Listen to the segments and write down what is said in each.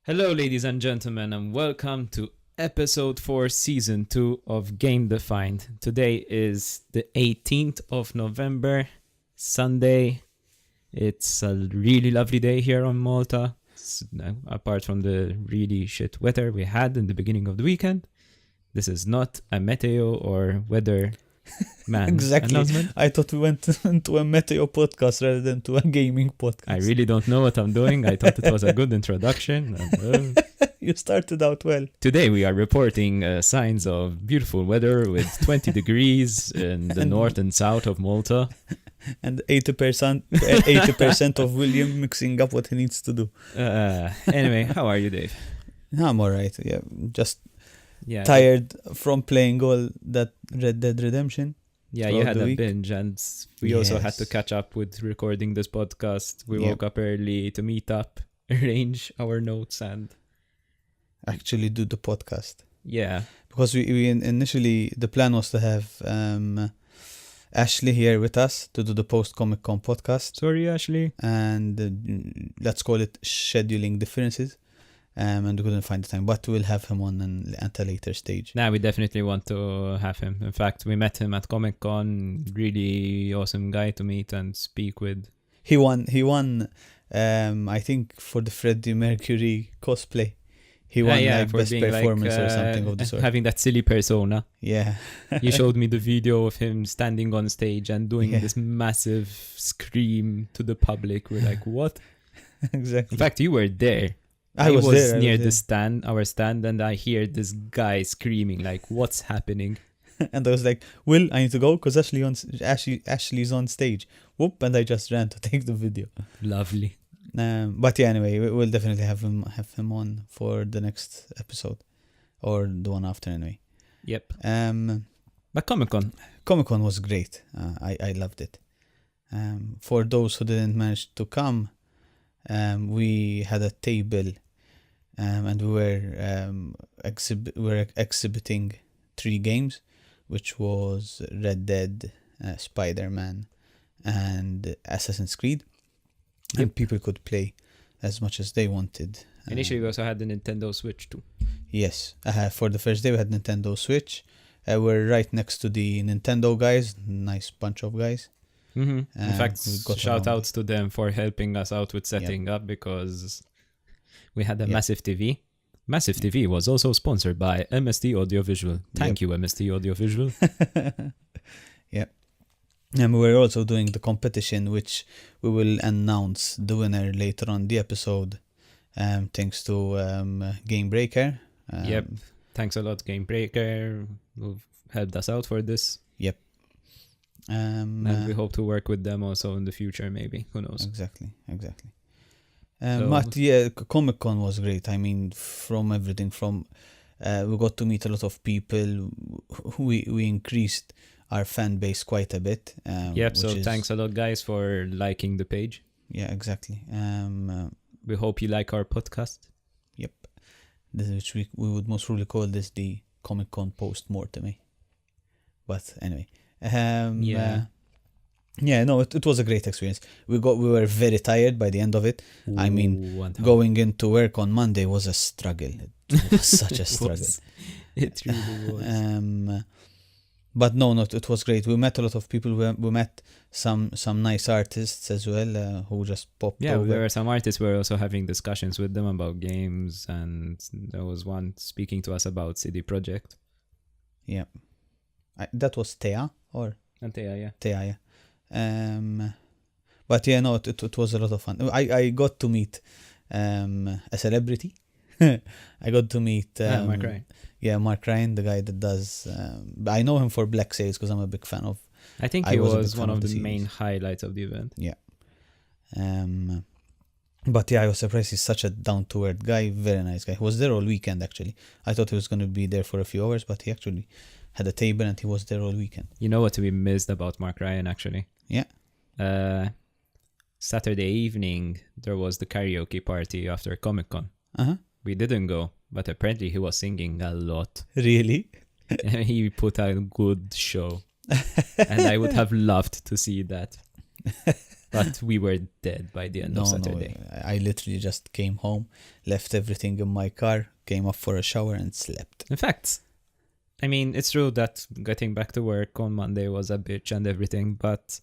Hello, ladies and gentlemen, and welcome to episode 4, season 2 of Game Defined. Today is the 18th of November, Sunday. It's a really lovely day here on Malta, apart from the really shit weather we had in the beginning of the weekend. This is not a meteo or weather man Exactly. announcement. I thought we went into a meteo podcast rather than to a gaming podcast. I really don't know what I'm doing. I thought it was a good introduction. And, You started out well. today we are reporting signs of beautiful weather with 20 degrees in the north and south of Malta. And 80% of William mixing up what he needs to do. Anyway, how are you, Dave? I'm alright. Yeah, just Yeah, tired from playing all that Red Dead Redemption. Yeah, you throughout had the a week. binge, and we also had to Yes. catch up with recording this podcast. We Yep. woke up early to meet up, arrange our notes, and Actually do the podcast. yeah, Because we initially, the plan was to have Ashley here with us to do the post Comic-Con podcast. sorry, Ashley. And let's call it scheduling differences. And we couldn't find the time, but we'll have him on at a later stage. Nah, we definitely want to have him. In fact, we met him at Comic-Con. Really awesome guy to meet and speak with. He won. I think for the Freddie Mercury cosplay, he won like for best being performance or something of the sort. having that silly persona. Yeah, You showed me the video of him standing on stage and doing Yeah. this massive scream to the public. We're like, what? exactly. In fact, you were there. I was there. I near was the there. stand, our stand, and I hear this guy screaming like, "What's happening?" And I was like, "Will, I need to go because Ashley's on stage." Whoop! And I just ran to take the video. Lovely. But yeah, anyway, we'll definitely have him on for the next episode or the one after anyway. Yep. Um, But Comic-Con. Comic-Con was great. I loved it. For those who didn't manage to come, we had a table, and we were exhibiting 3 games, which was Red Dead, Spider-Man, and Assassin's Creed. And people could play as much as they wanted. Initially, we also had the Nintendo Switch too. Yes, for the first day we had Nintendo Switch. We're right next to the Nintendo guys, nice bunch of guys. In fact, we got shout around outs to them for helping us out with setting up, because we had a Yep. Massive TV. Massive TV was also sponsored by MST Audiovisual. Thank you, MST Audiovisual. Yeah. And we were also doing the competition, which we will announce the winner later on the episode, thanks to Gamebreaker. Yep. Thanks a lot, Gamebreaker, who've helped us out for this. And we hope to work with them also in the future, maybe. Who knows? Exactly. So- But yeah, Comic-Con was great. I mean, from everything from we got to meet a lot of people. We increased our fan base quite a bit. Yep, so which is- thanks a lot, guys, for liking the page. Yeah, exactly. We hope you like our podcast. Which we would most probably call this the Comic-Con post-mortem. But anyway, Yeah. no, it was a great experience. We were very tired by the end of it. I mean, Ooh, and how Going into work on Monday was a struggle. It was such a it struggle. was. It really was. But no, it was great. We met a lot of people. We met some nice artists as well, who just popped Yeah, over. there were some artists. We were also having discussions with them about games, and there was one speaking to us about CD Projekt. Yeah, that was Thea or And yeah. Thea. Yeah. But yeah, no, it was a lot of fun. I got to meet a celebrity. I got to meet Mark Ryan. Yeah, Mark Ryan, the guy that does. I know him for Black Sails because I'm a big fan of. I think I he was a was big one fan of of the the series. main highlights of the event. But yeah, I was surprised. He's such a down to earth guy, very nice guy. He was there all weekend actually. I thought he was going to be there for a few hours, but he actually had a table and he was there all weekend. You know what we missed about Mark Ryan, actually? Yeah. Saturday evening, there was the karaoke party after Comic-Con. We didn't go, but apparently he was singing a lot. Really? He put a good show. And I would have loved to see that. But we were dead by the end of Saturday. I literally just came home, left everything in my car, came up for a shower and slept. In fact, I mean, it's true that getting back to work on Monday was a bitch and everything, but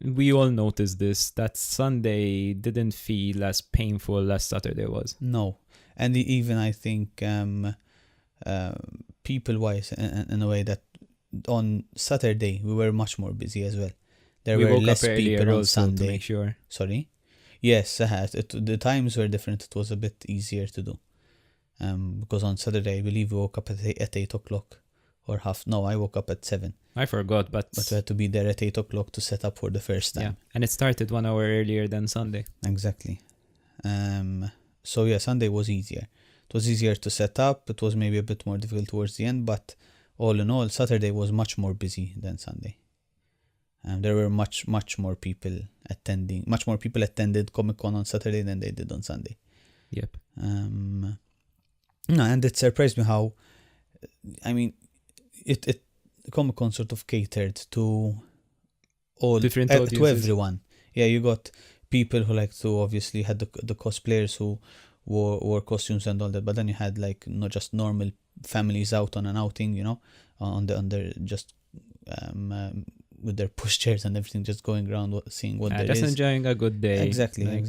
we all noticed this, that Sunday didn't feel as painful as Saturday was. No. And even I think people-wise, in a way that on Saturday we were much more busy as well. There were less people on Sunday. To make sure. Sorry? Yes, the times were different. It was a bit easier to do. Because on Saturday, I believe we woke up at 8 o'clock. Or I woke up at 7. I forgot, but we had to be there at 8 o'clock to set up for the first time. Yeah, and it started 1 hour earlier than Sunday. Exactly. So yeah, Sunday was easier. It was easier to set up. It was maybe a bit more difficult towards the end, but all in all, Saturday was much more busy than Sunday. There were much more people attending. Much more people attended Comic-Con on Saturday than they did on Sunday. Yep. And it surprised me how, I mean, it Comic-Con sort of catered to all different audiences. To everyone. Yeah, you got people who like to obviously had the cosplayers who wore costumes and all that, but then you had like not just normal families out on an outing, on their just with their pushchairs and everything, just going around seeing what there just is. Enjoying a good day. Exactly.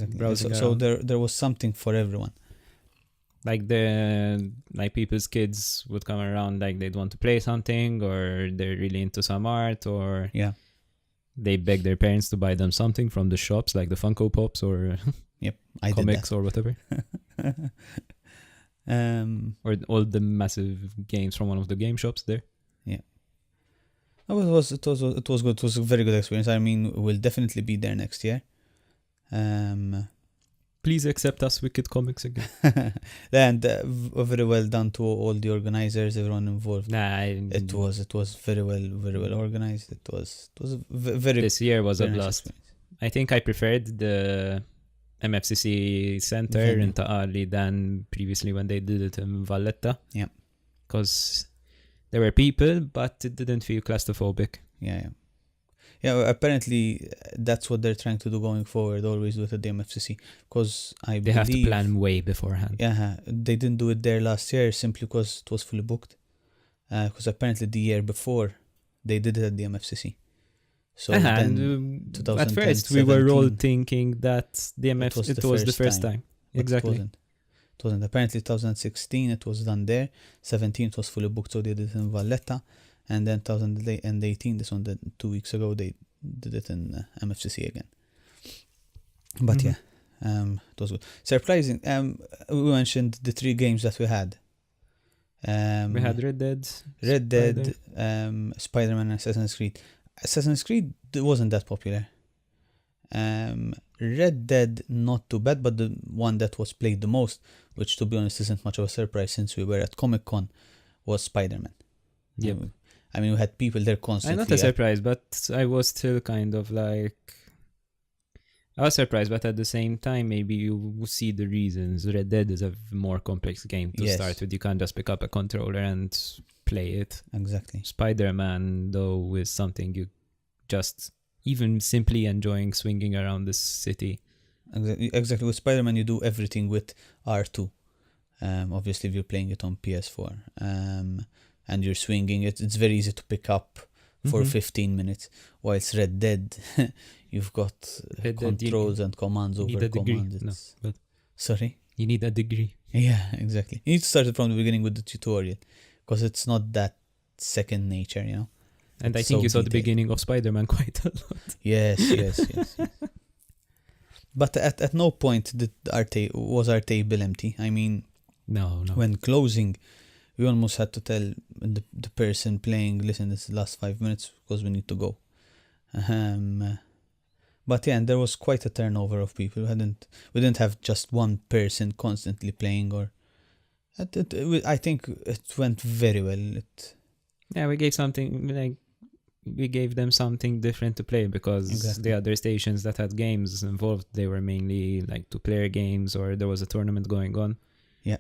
So there was something for everyone. Like people's kids would come around, like they'd want to play something, or they're really into some art, or they beg their parents to buy them something from the shops, like the Funko Pops or comics or whatever. Or all the massive games from one of the game shops there. Yeah. It was good. It was a very good experience. I mean, we'll definitely be there next year. Please accept us Wicked Comics again. And very well done to all the organizers, everyone involved. It was very well organized. It was very. This year was a nice blast. experience. I think I preferred the MFCC Center in Ta'ali than previously when they did it in Valletta. Yeah. Because there were people, but it didn't feel claustrophobic. Yeah. Apparently that's what they're trying to do going forward, always with the MFCC, because they have to plan way beforehand. Yeah, they didn't do it there last year simply because it was fully booked. Because apparently the year before they did it at the MFCC. So then at first we were all thinking that it was the first time. Exactly. It wasn't. Apparently 2016 it was done there. 17 it was fully booked, so they did it in Valletta. And then 2018, this one, 2 weeks ago, they did it in MFCC again. But it was good. Surprising. We mentioned the 3 games that we had. We had Red Dead, Spider-Man, and Assassin's Creed. Assassin's Creed wasn't that popular. Red Dead, not too bad, but the one that was played the most, which to be honest isn't much of a surprise since we were at Comic-Con, was Spider-Man. Yep. I mean, we had people there constantly. I'm not a surprise, but I was still kind of like... I was surprised, but at the same time, maybe you see the reasons. Red Dead is a more complex game to start with. You can't just pick up a controller and play it. Exactly. Spider-Man, though, is something you just... even simply enjoying swinging around the city. Exactly. With Spider-Man, you do everything with R2. Obviously, if you're playing it on PS4. And you're swinging it, it's very easy to pick up for 15 minutes. Whilst Red Dead, you've got controls and commands over commands. Sorry? You need a degree. Yeah, exactly. You need to start it from the beginning with the tutorial, because it's not that second nature, And I think you saw the beginning of Spider-Man quite a lot. Yes. But at no point was our table empty. I mean, no. When closing, we almost had to tell the person playing, listen, this is the last 5 minutes because we need to go. But yeah, and there was quite a turnover of people. We didn't have just one person constantly playing, or I think it went very well. We gave them something different to play, because the other stations that had games involved, they were mainly like 2-player games, or there was a tournament going on. Yeah.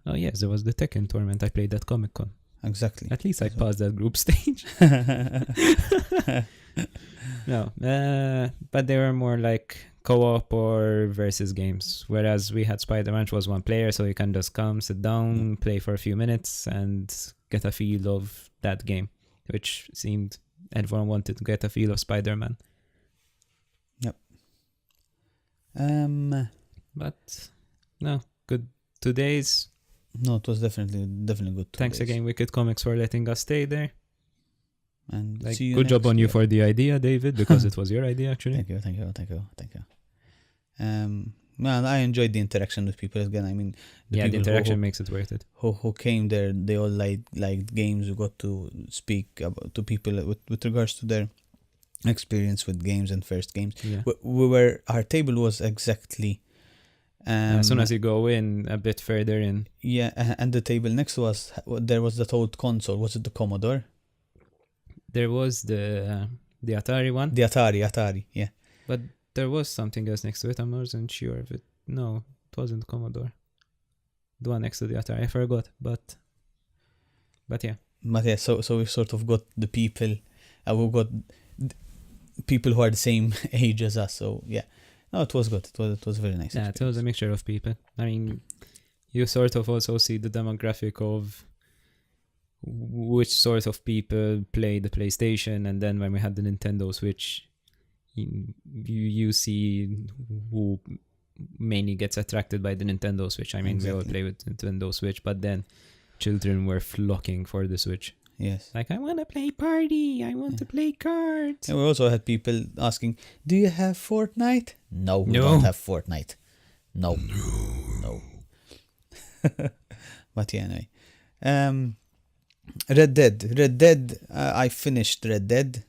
Oh yes, there was the Tekken tournament I played at Comic-Con. Exactly. At least I passed that group stage. No, but they were more like co-op or versus games. Whereas we had Spider-Man, which was one player, so you can just come, sit down, play for a few minutes, and get a feel of that game, which seemed everyone wanted to get a feel of Spider-Man. Yep. But no, good 2 days. No, it was definitely good. 2 Thanks days. again, Wicked Comics, for letting us stay there. And Like, see you good job next on you year. for the idea, David, because it was your idea actually. Thank you. Man, I enjoyed the interaction with people again. I mean, The people interaction makes it worth it. who came there, they all liked games. We got to speak to people with regards to their experience with games and first games. Yeah. Our table was exactly. As soon as you go in a bit further in, And the table next to us, there was that old console. Was it the Commodore? there was the Atari one, The Atari, yeah. but there was something else next to it. I wasn't sure if it. No, it wasn't Commodore. The one next to the Atari, I forgot. But yeah. But yeah, so we sort of got the people, we got people who are the same age as us. So yeah, no, it was good. It was very nice. Yeah, it was a mixture of people. I mean, you sort of also see the demographic of which sort of people play the PlayStation, and then when we had the Nintendo Switch, you see who mainly gets attracted by the Nintendo Switch. I mean, we all Exactly. play with Nintendo Switch, but then children were flocking for the Switch. Yes. Like, I want to play party, I want to play cards. And we also had people asking, "Do you have Fortnite?" No, we No. don't have Fortnite. No. But yeah, anyway. Red Dead. I finished Red Dead.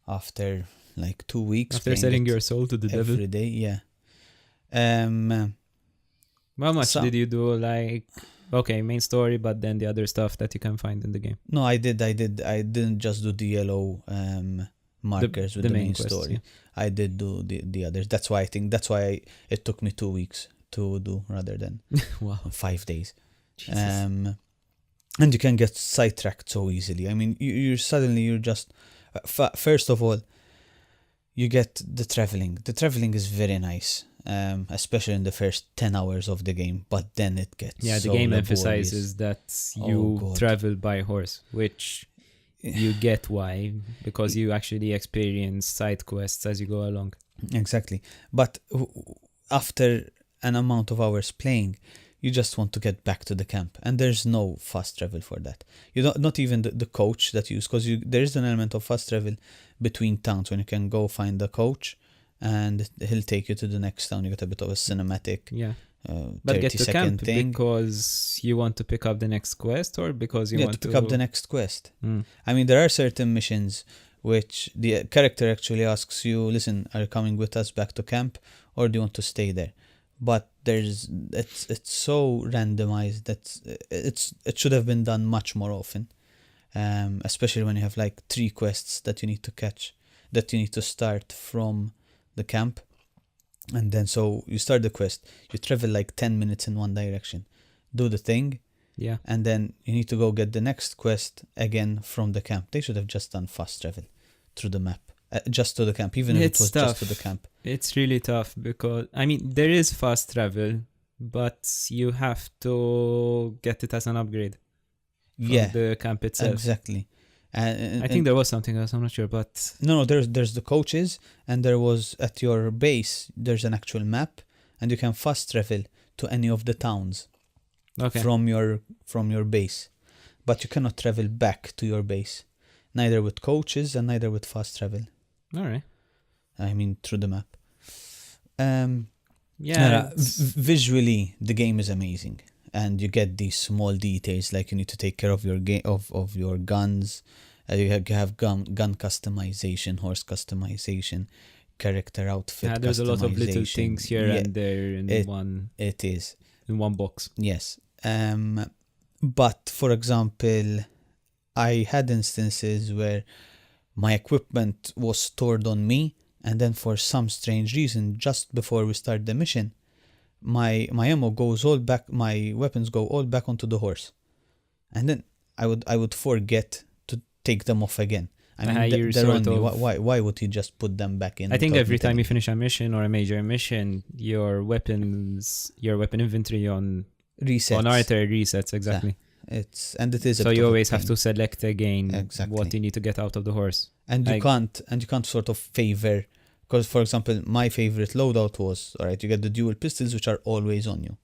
After like 2 weeks. After playing selling it your soul to the devil. every day, yeah. How much So- did you do? Like, okay, main story, but then the other stuff that you can find in the game. No, I did. I didn't just do the yellow markers with the main quests, story. yeah. I did do the others. That's why it took me 2 weeks to do rather than Wow. 5 days. Jesus. And you can get sidetracked so easily. I mean, you're just first of all, you get the traveling. The traveling is very nice, especially in the first 10 hours of the game. But then it gets Yeah, the so game laborious. emphasizes that Oh, you God. travel by horse, which you get why, because you actually experience side quests as you go along. Exactly. But after an amount of hours playing, you just want to get back to the camp, and there's no fast travel for that. You don't, not even the coach that you use, because there is an element of fast travel between towns when you can go find the coach, and he'll take you to the next town. You get a bit of a cinematic, Yeah. But get to 30-second camp thing. because you want to pick up the next quest, or because you Yeah, want to pick up the next quest. Mm. I mean, there are certain missions which the character actually asks you, "Listen, are you coming with us back to camp, or do you want to stay there?" But it's so randomized that it should have been done much more often, especially when you have like 3 quests that you need to catch, that you need to start from the camp, and then so you start the quest, you travel like 10 minutes in one direction, do the thing, Yeah. and then you need to go get the next quest again from the camp. They should have just done fast travel through the map, just to the camp, even if It's it was tough. just to the camp. It's really tough because, I mean, there is fast travel, but you have to get it as an upgrade from Yeah, the camp itself. exactly. I think there was something else, I'm not sure, but no, there's the coaches, and there was at your base, there's an actual map, and you can fast travel to any of the towns okay. from your base, but you cannot travel back to your base, neither with coaches and neither with fast travel. All right. I mean, through the map. Yeah. Visually, the game is amazing, and you get these small details, like you need to take care of your of your guns. You have gun customization, horse customization, character outfit. Yeah, there's a lot of little customization. things here Yeah, and there in it is. one box. Yes. But for example, I had instances where my equipment was stored on me, and then for some strange reason, just before we start the mission, my ammo goes all back, my weapons go all back onto the horse, and then I would forget to take them off again. I mean, you're they're sort only. of- Why would he just put them back in? I think without every me time telling you finish a mission or a major mission, your weapon inventory on resets? Arthur resets exactly. It is. So you always have to select again Exactly. what you need to get out of the horse. and you like- can't sort of favor, because for example, my favorite loadout was, all right, you get the dual pistols, which are always on you,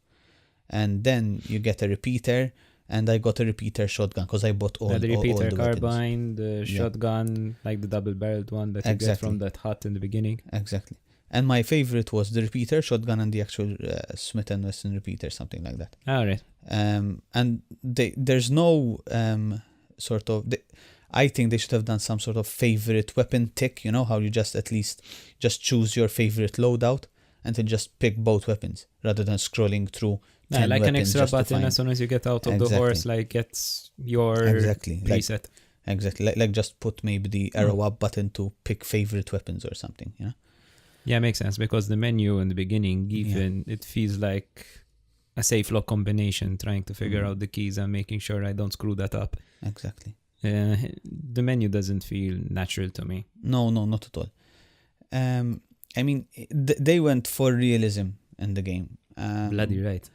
and then you get a repeater. And I got a repeater shotgun because I bought all the repeater all the weapons. carbine, the Yeah. shotgun, like the double-barreled one that you get Exactly. from that hut in the beginning. Exactly. And my favorite was the repeater shotgun and the actual Smith & Wesson repeater, something like that. All right. And there's no sort of... I think they should have done some sort of favorite weapon tick, you know, how you just at least just choose your favorite loadout and then just pick both weapons rather than scrolling through 10 like an weapons extra just to button find- as soon as you get out of the Exactly. horse, like gets your Exactly. preset. Exactly. Like just put maybe the arrow up button to pick favorite weapons or something, you know? Yeah, makes sense because the menu in the beginning, even it feels like a safe lock combination, trying to figure out the keys and making sure I don't screw that up. Exactly. The menu doesn't feel natural to me. No, not at all. I mean, they went for realism in the game. Bloody right.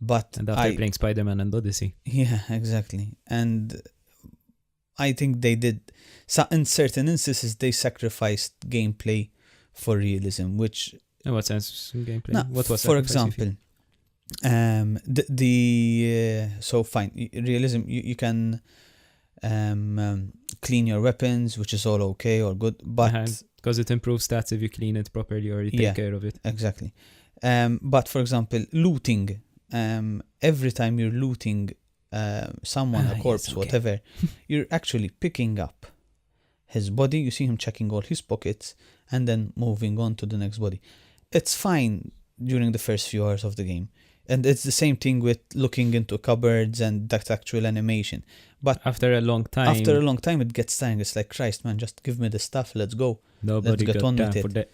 But And after playing Spider-Man and Odyssey. Yeah, exactly. And I think they did... So in certain instances, they sacrificed gameplay for realism, which... In what sense? Gameplay? No, What was for sacrifice, you example, so fine, realism, you can clean your weapons, which is all okay or good, but... Because it improves stats if you clean it properly or you take care of it. Exactly. But for example, looting, every time you're looting someone, a corpse, whatever, you're actually picking up his body, you see him checking all his pockets, and then moving on to the next body. It's fine during the first few hours of the game. And it's the same thing with looking into cupboards and that actual animation. But after a long time, it gets tiring. It's like, Christ, man, just give me the stuff. Let's go. Nobody got time for that.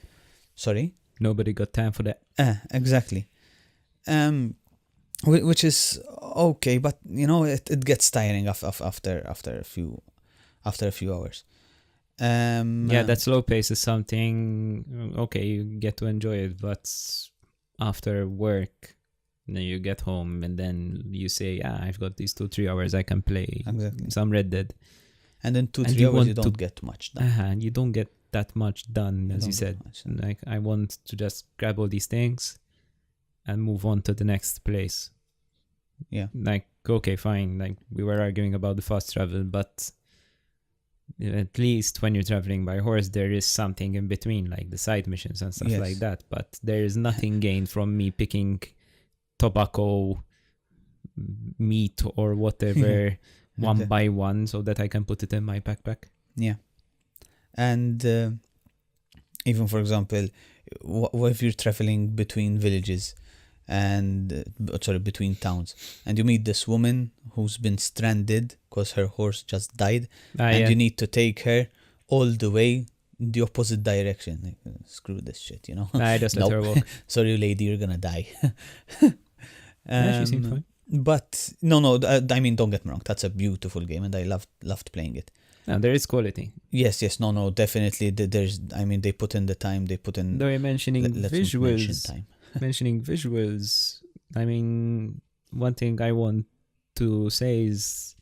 Sorry? Nobody got time for that. Exactly. Which is okay, but you know it gets tiring after a few hours. That slow pace is something okay, you get to enjoy it, but after work, then you get home and then you say, I've got these 2-3 hours I can play some Red Dead. And in 2-3 hours you don't get much done. And you don't get that much done, as you said. Like, I want to just grab all these things and move on to the next place. Yeah. Like, okay, fine. Like, we were arguing about the fast travel, but at least when you're traveling by horse, there is something in between, like the side missions and stuff like that. But there is nothing gained from me picking tobacco, meat, or whatever one by one so that I can put it in my backpack. Yeah. And even, for example, what if you're traveling between villages and between towns, and you meet this woman who's been stranded because her horse just died, and you need to take her all the way in the opposite direction. Like, screw this shit, you know. I just let her walk. Sorry, lady, you're gonna die. She seemed fine. But no, I mean, don't get me wrong, that's a beautiful game, and I loved playing it. No, there is quality. Yes, no, definitely. There's, I mean, they put in the time. They put in. Though you're mentioning visuals, mention time. I mean, one thing I want to say is,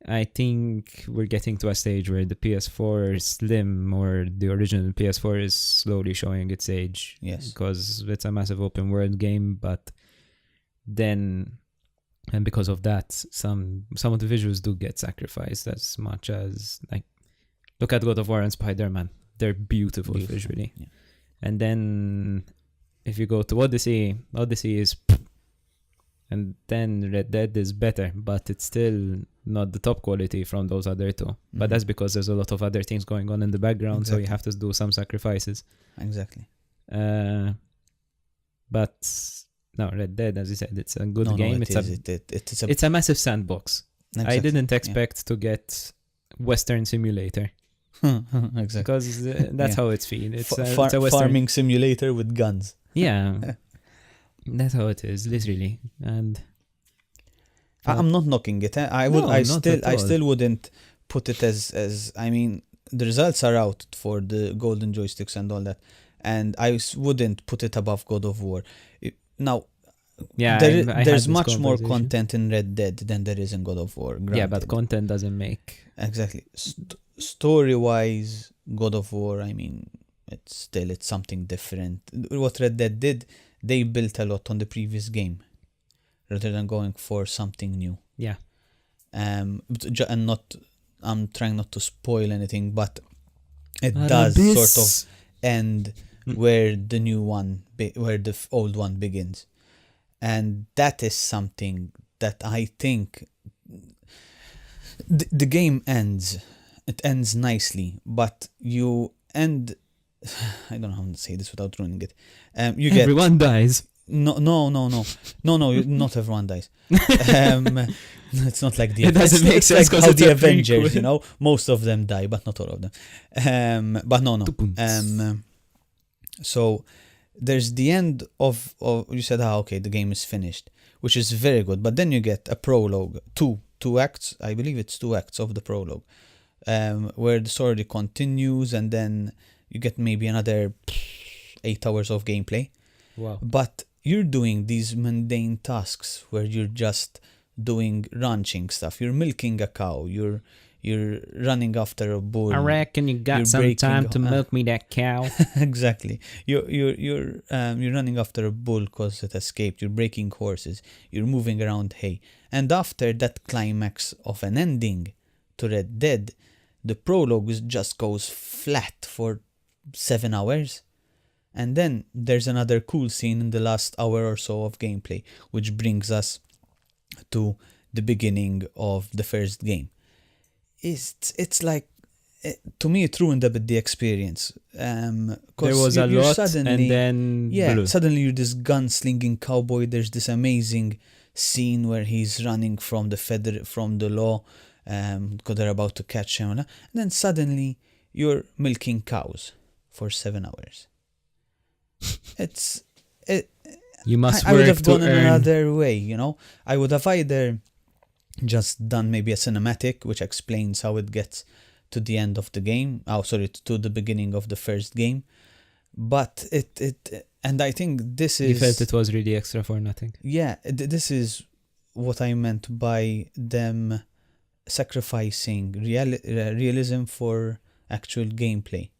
I think we're getting to a stage where the PS4 Slim or the original PS4 is slowly showing its age. Yes, because it's a massive open world game, but then. And because of that, some of the visuals do get sacrificed as much as, like, look at God of War and Spider-Man. They're beautiful visually. Yeah. And then if you go to Odyssey is... And then Red Dead is better, but it's still not the top quality from those other two. Mm-hmm. But that's because there's a lot of other things going on in the background, so you have to do some sacrifices. Exactly. But... No, Red Dead, as you said, it's a good game. It's a massive sandbox. Exactly. I didn't expect to get Western Simulator. Exactly. Because that's how it's feeling. It's a Western farming simulator with guns. Yeah. That's how it is, literally. And I'm not knocking it. I still wouldn't put it as I mean, the results are out for the Golden Joysticks and all that, and I wouldn't put it above God of War. Now, Yeah, I had there's this much more conversation. content in Red Dead than there is in God of War. Yeah, but granted. content doesn't make. Exactly. Story-wise, God of War, I mean, it's something different. What Red Dead did, they built a lot on the previous game, rather than going for something new. Yeah. And I'm trying not to spoil anything, but it does sort of end where the new one, where the old one begins. And that is something that I think the game ends. It ends nicely, but you end. I don't know how to say this without ruining it. You get Everyone dies. no. Not everyone dies. It's not like the. It doesn't make it's sense like 'cause how it's the a Avengers, prequel. you know, most of them die, but not all of them. But no. So there's the end of you said, okay, the game is finished, which is very good. But then you get a prologue, two acts. I believe it's 2 acts of the prologue, where the story continues, and then you get maybe another 8 hours of gameplay. Wow. But you're doing these mundane tasks where you're just doing ranching stuff. You're milking a cow. You're running after a bull. I reckon you got You're some breaking- time to milk me that cow. Exactly. You're running after a bull because it escaped. You're breaking horses. You're moving around hay. And after that climax of an ending to Red Dead, the prologue just goes flat for 7 hours. And then there's another cool scene in the last hour or so of gameplay, which brings us to the beginning of the first game. It's like, to me, it ruined a bit the experience. There was a lot, and then blue. suddenly you're this gunslinging cowboy. There's this amazing scene where he's running from the law, because they're about to catch him, and then suddenly you're milking cows for 7 hours. You must I would work have to gone earn. another way, you know. I would have either just done maybe a cinematic which explains how it gets to the end of the game. To the beginning of the first game. But and I think this is. You felt it was really extra for nothing. Yeah, this is what I meant by them sacrificing realism for actual gameplay.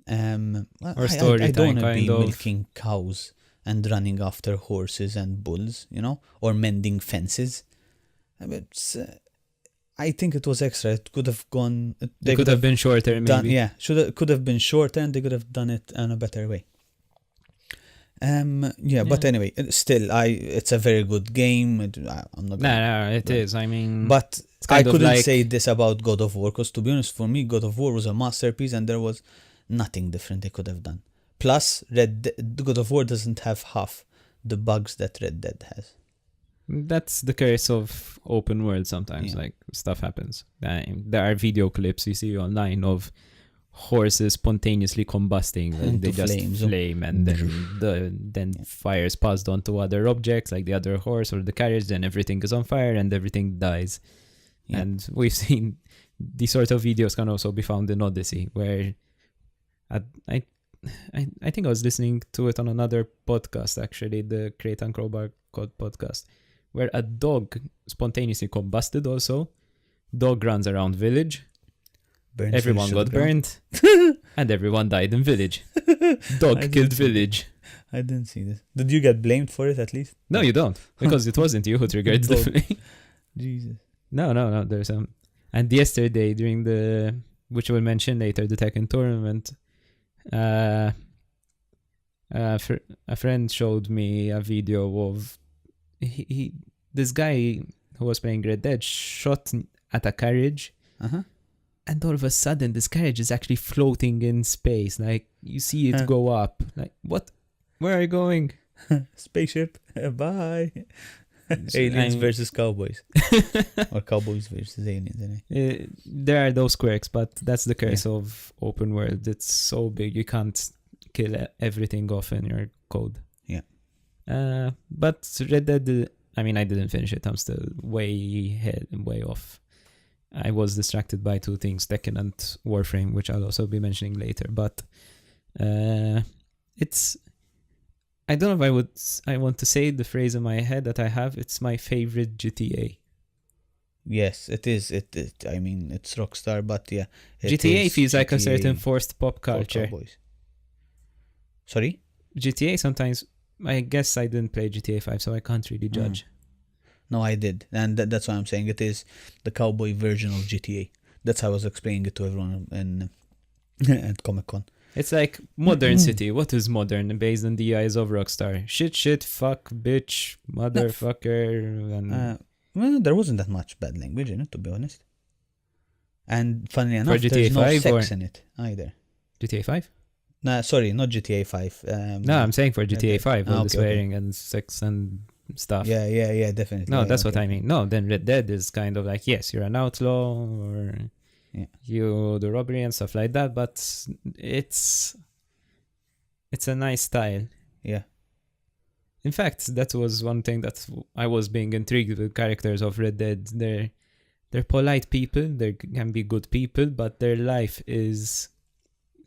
Or I storytelling, don't want to kind be of. milking cows and running after horses and bulls, you know, or mending fences. I think it was extra. It could have gone. They could have been shorter, maybe. Could have been shorter, and they could have done it in a better way. But anyway, still, it's a very good game. I'm not. No, it is. I mean, But it's kind I of couldn't like- say this about God of War, because to be honest, for me, God of War was a masterpiece, and there was nothing different they could have done. Plus, God of War doesn't have half the bugs that Red Dead has. that's the curse of open world sometimes. Yeah. Like, stuff happens. There are video clips you see online of horses spontaneously combusting. Like, Into they just flames. flame, and then fire's passed on to other objects, like the other horse or the carriage, then everything is on fire and everything dies. Yeah. And we've seen these sort of videos can also be found in Odyssey, where I think I was listening to it on another podcast, actually, the Crate and Crowbar Code podcast, where a dog spontaneously combusted also. Dog runs around village. Burned Everyone fish got should go. burned. And everyone died in village. Dog I killed didn't see village. I didn't see this. Did you get blamed for it at least? No, you don't. Because it wasn't you who triggered the Dog. flame. Jesus. No. There's some. And yesterday, during which we'll mention later, the Tekken tournament, a friend showed me a video of this guy who was playing Red Dead shot at a carriage, and all of a sudden this carriage is actually floating in space. Like, you see it go up. Like, what? Where are you going? Spaceship. Bye. Aliens versus cowboys. Or cowboys versus aliens, anyway. There are those quirks, but that's the curse of open world. It's so big, you can't kill everything off in your code. Yeah. But Red Dead, I mean, I didn't finish it. I'm still way off. I was distracted by two things, Tekken and Warframe, which I'll also be mentioning later. But it's, I don't know if I want to say the phrase in my head that I have. It's my favorite GTA. Yes, it is. I mean, it's Rockstar, but yeah. GTA feels like a GTA certain forced pop for culture. cowboys. Sorry? GTA sometimes, I guess I didn't play GTA 5, so I can't really judge. No, I did. And that's why I'm saying it is the cowboy version of GTA. That's how I was explaining it to everyone at Comic-Con. It's like Modern City. What is modern based on the eyes of Rockstar? Shit, fuck, bitch, motherfucker. And Well, there wasn't that much bad language in it, to be honest. And funnily enough, GTA there's no 5 sex in it either. GTA 5? Nah, sorry, not GTA 5. No, I'm saying for GTA 5, all the okay, swearing and sex and stuff. Yeah, definitely. No, yeah, that's what okay. I mean. No, then Red Dead is kind of like, yes, you're an outlaw, or you do robbery and stuff like that, but it's a nice style. Yeah. In fact, that was one thing that I was being intrigued with characters of Red Dead. They're polite people, they can be good people, but their life is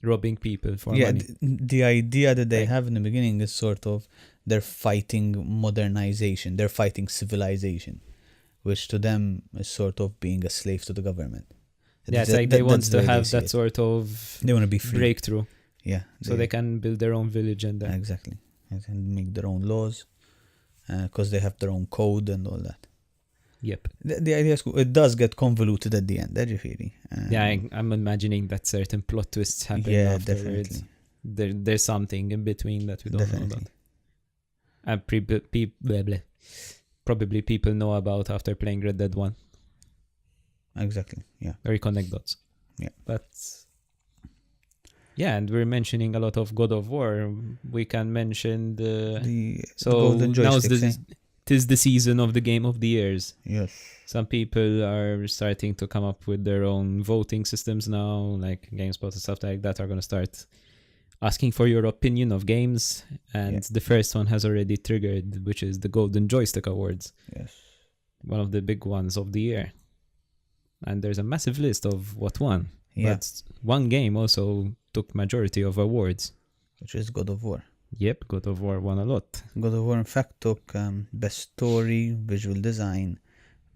robbing people for money. The idea that they have in the beginning is sort of they're fighting modernization, they're fighting civilization, which to them is sort of being a slave to the government. Yeah, it's like they want to have that sort of they want to be free. Breakthrough. Yeah. So they can build their own village and that. Exactly. And make their own laws because they have their own code and all that. Yep. The idea is cool. It does get convoluted at the end, really. I'm imagining that certain plot twists happen afterwards. Definitely. There's something in between that we don't know about. And probably people know about after playing Red Dead 1. Exactly, yeah. Or you connect dots. Yeah. But yeah, and we're mentioning a lot of God of War. We can mention the Golden Joystick. It is the season of the Game of the Years. Yes. Some people are starting to come up with their own voting systems now, like GameSpot and stuff like that are going to start asking for your opinion of games. And the first one has already triggered, which is the Golden Joystick Awards. Yes. One of the big ones of the year. And there's a massive list of what won. Yeah. But one game also took majority of awards. Which is God of War. Yep, God of War won a lot. God of War, in fact, took best story, visual design,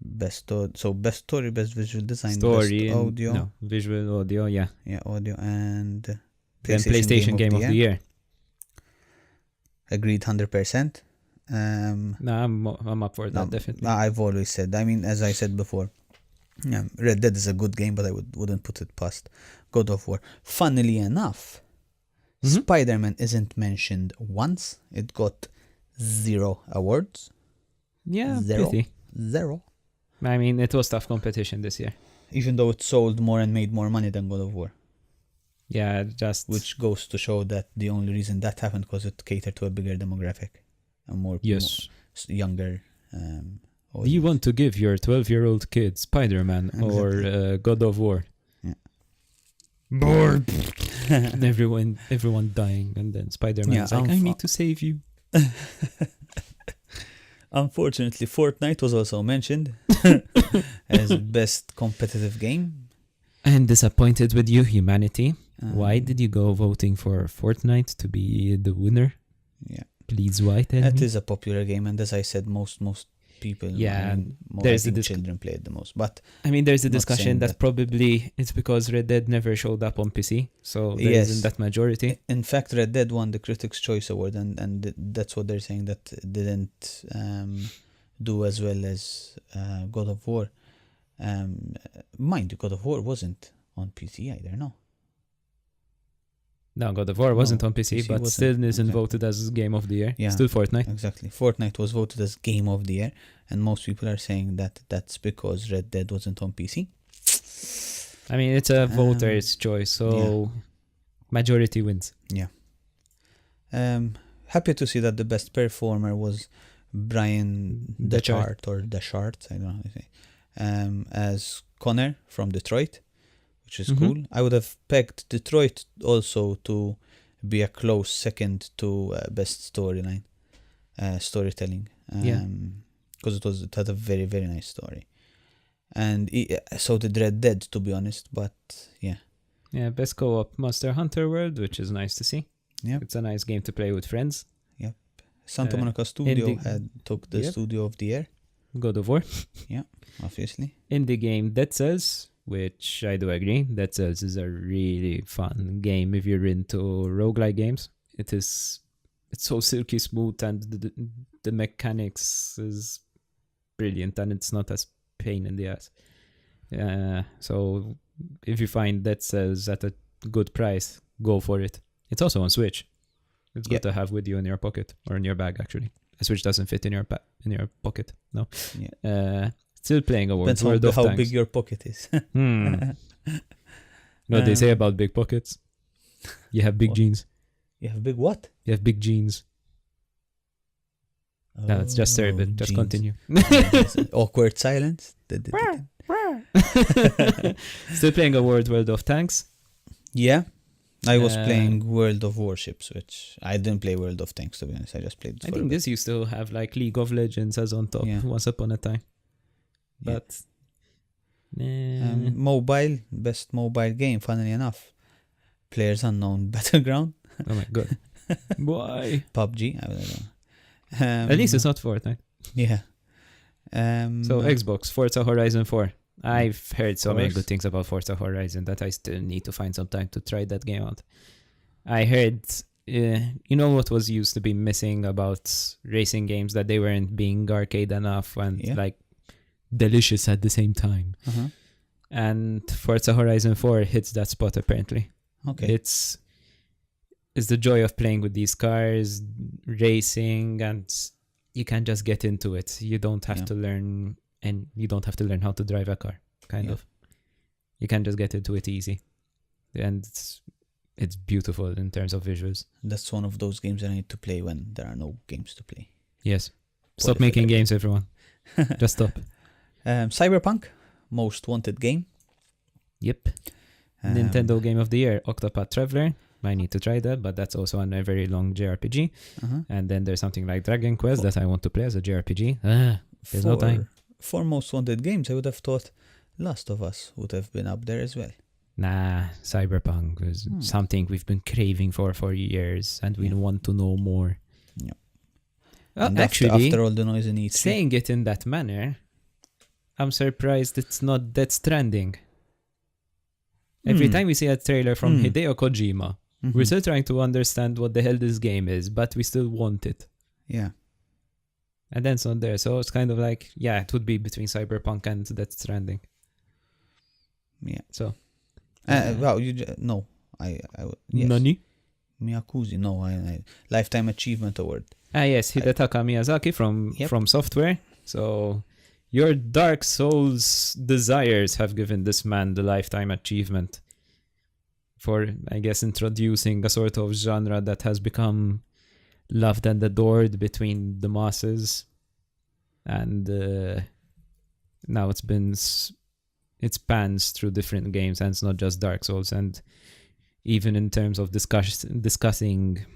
best story, best visual design, story, best audio. No, visual audio, yeah. Yeah, audio, and Then PlayStation Game of the Year. Agreed 100%. No, I'm up for that, definitely. I've always said, I mean, as I said before, Red Dead is a good game, but I wouldn't put it past God of War. Funnily enough, Spider-Man isn't mentioned once. It got 0 awards. Yeah, 0. pretty. 0. I mean, it was tough competition this year. Even though it sold more and made more money than God of War. Yeah, just... Which goes to show that the only reason that happened because it catered to a bigger demographic. A more younger audience. Do you want to give your 12-year-old kid Spider-Man or God of War? Yeah. Bored. everyone dying, and then Spider-Man's like, I need to save you. Unfortunately, Fortnite was also mentioned as best competitive game. And disappointed with you, humanity. Why did you go voting for Fortnite to be the winner? Yeah. Please, why tell It me? is a popular game, and as I said, most people, there's children play it the most. But I mean, there's a discussion that probably it's because Red Dead never showed up on PC, so there isn't that majority. In fact, Red Dead won the Critics' Choice Award, and that's what they're saying, that it didn't do as well as God of War. Mind you, God of War wasn't on PC either, no? No, God of War wasn't on PC, but still isn't voted as Game of the Year. Yeah, still Fortnite. Exactly. Fortnite was voted as Game of the Year, and most people are saying that that's because Red Dead wasn't on PC. I mean, it's a voter's choice, so majority wins. Yeah. Happy to see that the best performer was Brian Dechart, I don't know how to say, as Connor from Detroit, which is cool. I would have pegged Detroit also to be a close second to best storytelling, because it had a very, very nice story. And so did Red Dead, to be honest. But yeah. Yeah, best co-op Monster Hunter World, which is nice to see. Yeah. It's a nice game to play with friends. Yep. Santa Monica Studio took the Yep. Studio of the Year. God of War. Yeah, obviously. Indie game Dead Cells, which I do agree. Dead Cells is a really fun game if you're into roguelike games. It's so silky smooth, and the mechanics is brilliant, and it's not as pain in the ass. So if you find Dead Cells at a good price, go for it. It's also on Switch. It's good to have with you in your pocket, or in your bag, actually. A Switch doesn't fit in your pocket. No. Yeah. Still playing awards. Depends World of how Tanks. big your pocket is. You know what they say about big pockets? You have big What? jeans. You have big what? You have big jeans. No, it's just terrible. Just jeans. continue. Awkward silence. Still playing World of Tanks. Yeah. I was playing World of Warships, which I didn't play World of Tanks, to be honest. I just played it I for a think bit. this used to have like League of Legends as on top once upon a time. Yeah. But mobile, best mobile game, funnily enough. Players Unknown Battleground. oh my god. Why? PUBG. I don't know. At least it's not Fortnite. Yeah. So Xbox, Forza Horizon 4. I've heard so many course. good things about Forza Horizon that I still need to find some time to try that game out. I heard, you know what was used to be missing about racing games, that they weren't being arcade enough and like delicious at the same time. Uh-huh. And Forza Horizon 4 hits that spot apparently. Okay. It's the joy of playing with these cars, racing, and you can just get into it. You don't have to learn, and you don't have to learn how to drive a car, kind of. You can just get into it easy. And it's beautiful in terms of visuals. That's one of those games I need to play when there are no games to play. Yes. Stop making games, everyone. Just stop. Cyberpunk, most wanted game. Yep. Nintendo Game of the Year, Octopath Traveler. I need to try that, but that's also on a very long JRPG. Uh-huh. And then there's something like Dragon Quest that I want to play as a JRPG. There's no time. For most wanted games, I would have thought Last of Us would have been up there as well. Nah, Cyberpunk is something we've been craving for years, and we want to know more. Yeah. Well, actually, after all the noise in E3. Saying it in that manner, I'm surprised it's not Death Stranding. Every time we see a trailer from Hideo Kojima, we're still trying to understand what the hell this game is, but we still want it. Yeah. And then it's not there, so it's kind of like, it would be between Cyberpunk and Death Stranding. Yeah. So. Well, no. Yes. Nani? Miyakuzi, no. Lifetime Achievement Award. Yes, Hidetaka Miyazaki from Software. So, your Dark Souls desires have given this man the Lifetime Achievement for, I guess, introducing a sort of genre that has become loved and adored between the masses. And now it spans through different games, and it's not just Dark Souls. And even in terms of discussing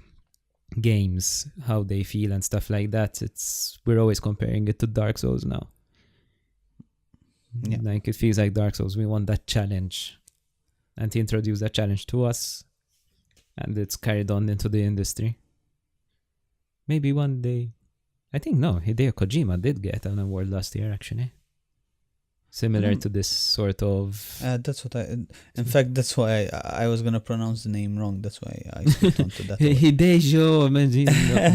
games, how they feel and stuff like that, we're always comparing it to Dark Souls now. Yeah. Like, it feels like Dark Souls. We want that challenge, and he introduced that challenge to us, and it's carried on into the industry. Maybe one day. I think Hideo Kojima did get an award last year, actually. Similar to this sort of... that's what in fact, that's why I was going to pronounce the name wrong. That's why I skipped on to that. Hideo...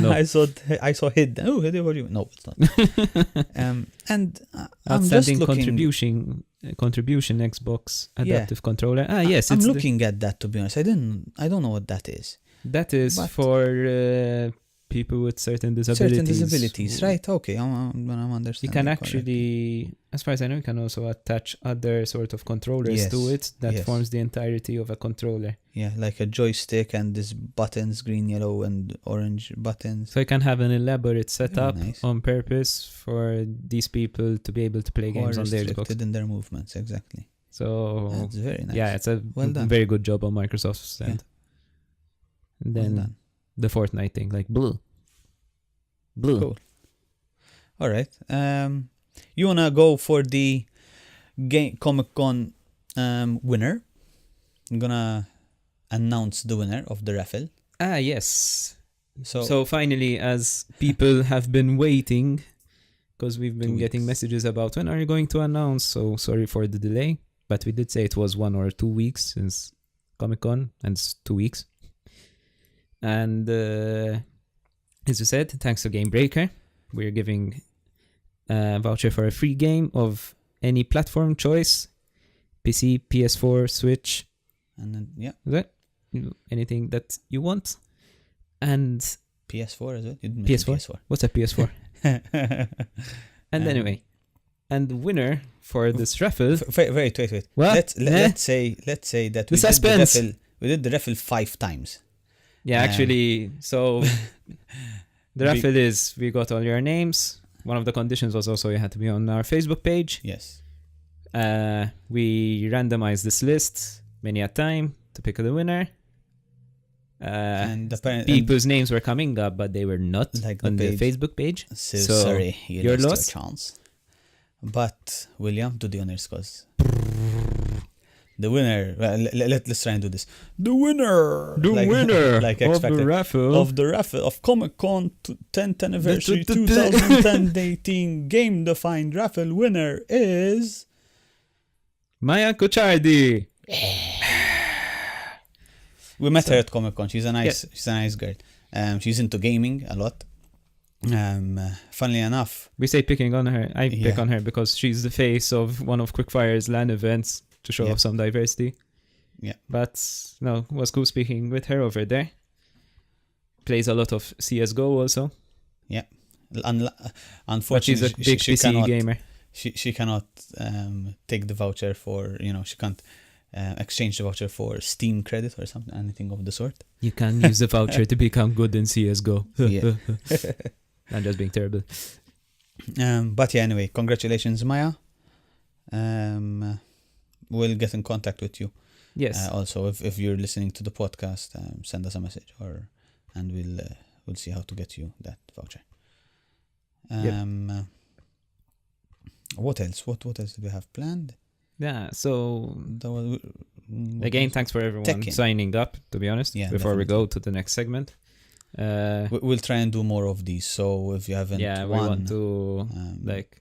No. I saw Hideo Kojima. No, it's not. And I'm just Outstanding looking... contribution Xbox Adaptive Controller. Yes. I'm looking at that, to be honest. I don't know what that is. That is for... people with certain disabilities. Right? Okay, I'm understanding. You can actually, as far as I know, you can also attach other sort of controllers to it that forms the entirety of a controller. Yeah, like a joystick and these buttons, green, yellow, and orange buttons. So you can have an elaborate setup on purpose for these people to be able to play games on their Xbox. Restricted in their movements, exactly. So that's very nice. Yeah, it's a very good job on Microsoft's end. And then the Fortnite thing, like blue. Cool. All right. You wanna go for the Comic-Con winner. I'm gonna announce the winner of the raffle. Ah, yes. So, So finally, as people have been waiting, because we've been 2 getting weeks. messages about when are you going to announce, so sorry for the delay, but we did say it was 1 or 2 weeks since Comic-Con, and it's 2 weeks. And as you said, thanks to Gamebreaker, we're giving a voucher for a free game of any platform choice, PC, PS4, Switch, and then yeah, is that anything that you want. And PS4 as well. You didn't mention PS4? What's a PS4? And anyway, and the winner for this raffle. Wait. What? Let's say that The suspense. We did the raffle 5 times. Yeah, actually, so the raffle is we got all your names. One of the conditions was also you had to be on our Facebook page. Yes. We randomized this list many a time to pick the winner. And People's names were coming up, but they were not Like on the the Facebook page. So So, sorry, you're lost lost. your chance. But William, do the honors, cause the winner. Well, let's try and do this. The winner, like of expected, the raffle of the raffle of Comic-Con 10th anniversary 2018 game defined raffle winner is Maya Kuchardi. we met her at Comic-Con. She's a nice girl. She's into gaming a lot. Funnily enough, We say picking on her. I pick Yeah. on her because she's the face of one of Quickfire's LAN events to show Yeah. off some diversity. Yeah. But no, it was cool speaking with her over there. Plays a lot of CSGO also. But she's unfortunately, a big she PC cannot. gamer. She cannot take the voucher for, she can't exchange the voucher for Steam credit or something, anything of the sort. You can use the voucher to become good in CSGO. Yeah. I'm just being terrible. But yeah, anyway, congratulations, Maya. We'll get in contact with you. Yes. Also, if you're listening to the podcast, send us a message and we'll see how to get you that voucher. What else? What else did we have planned? Yeah, so That was, again, thanks for everyone Tekken. signing up, to be honest, Yeah, before we definitely. go to the next segment. We'll try and do more of these. So if you haven't Yeah, we won, want to, like,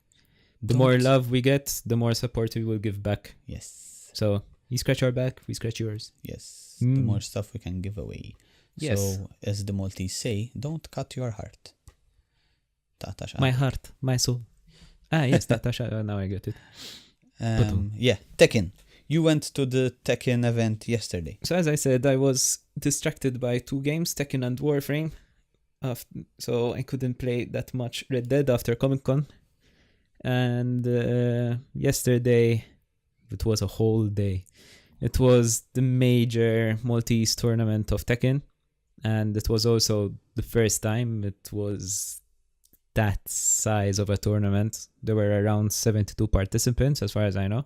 the don't- more love we get, the more support we will give back. yes, So you scratch our back, we scratch yours. yes, the Mm. more stuff we can give away. Yes. So as the Maltese say, don't cut your heart. Tatasha. My heart, my soul. Ah, yes, Tatasha. Now I get it. Yeah, Tekken. You went to the Tekken event yesterday. So as I said, I was distracted by 2 games, Tekken and Warframe. So I couldn't play that much Red Dead after Comic-Con. And yesterday, it was a whole day. It was the major Maltese tournament of Tekken. And it was also the first time it was that size of a tournament. There were around 72 participants, as far as I know.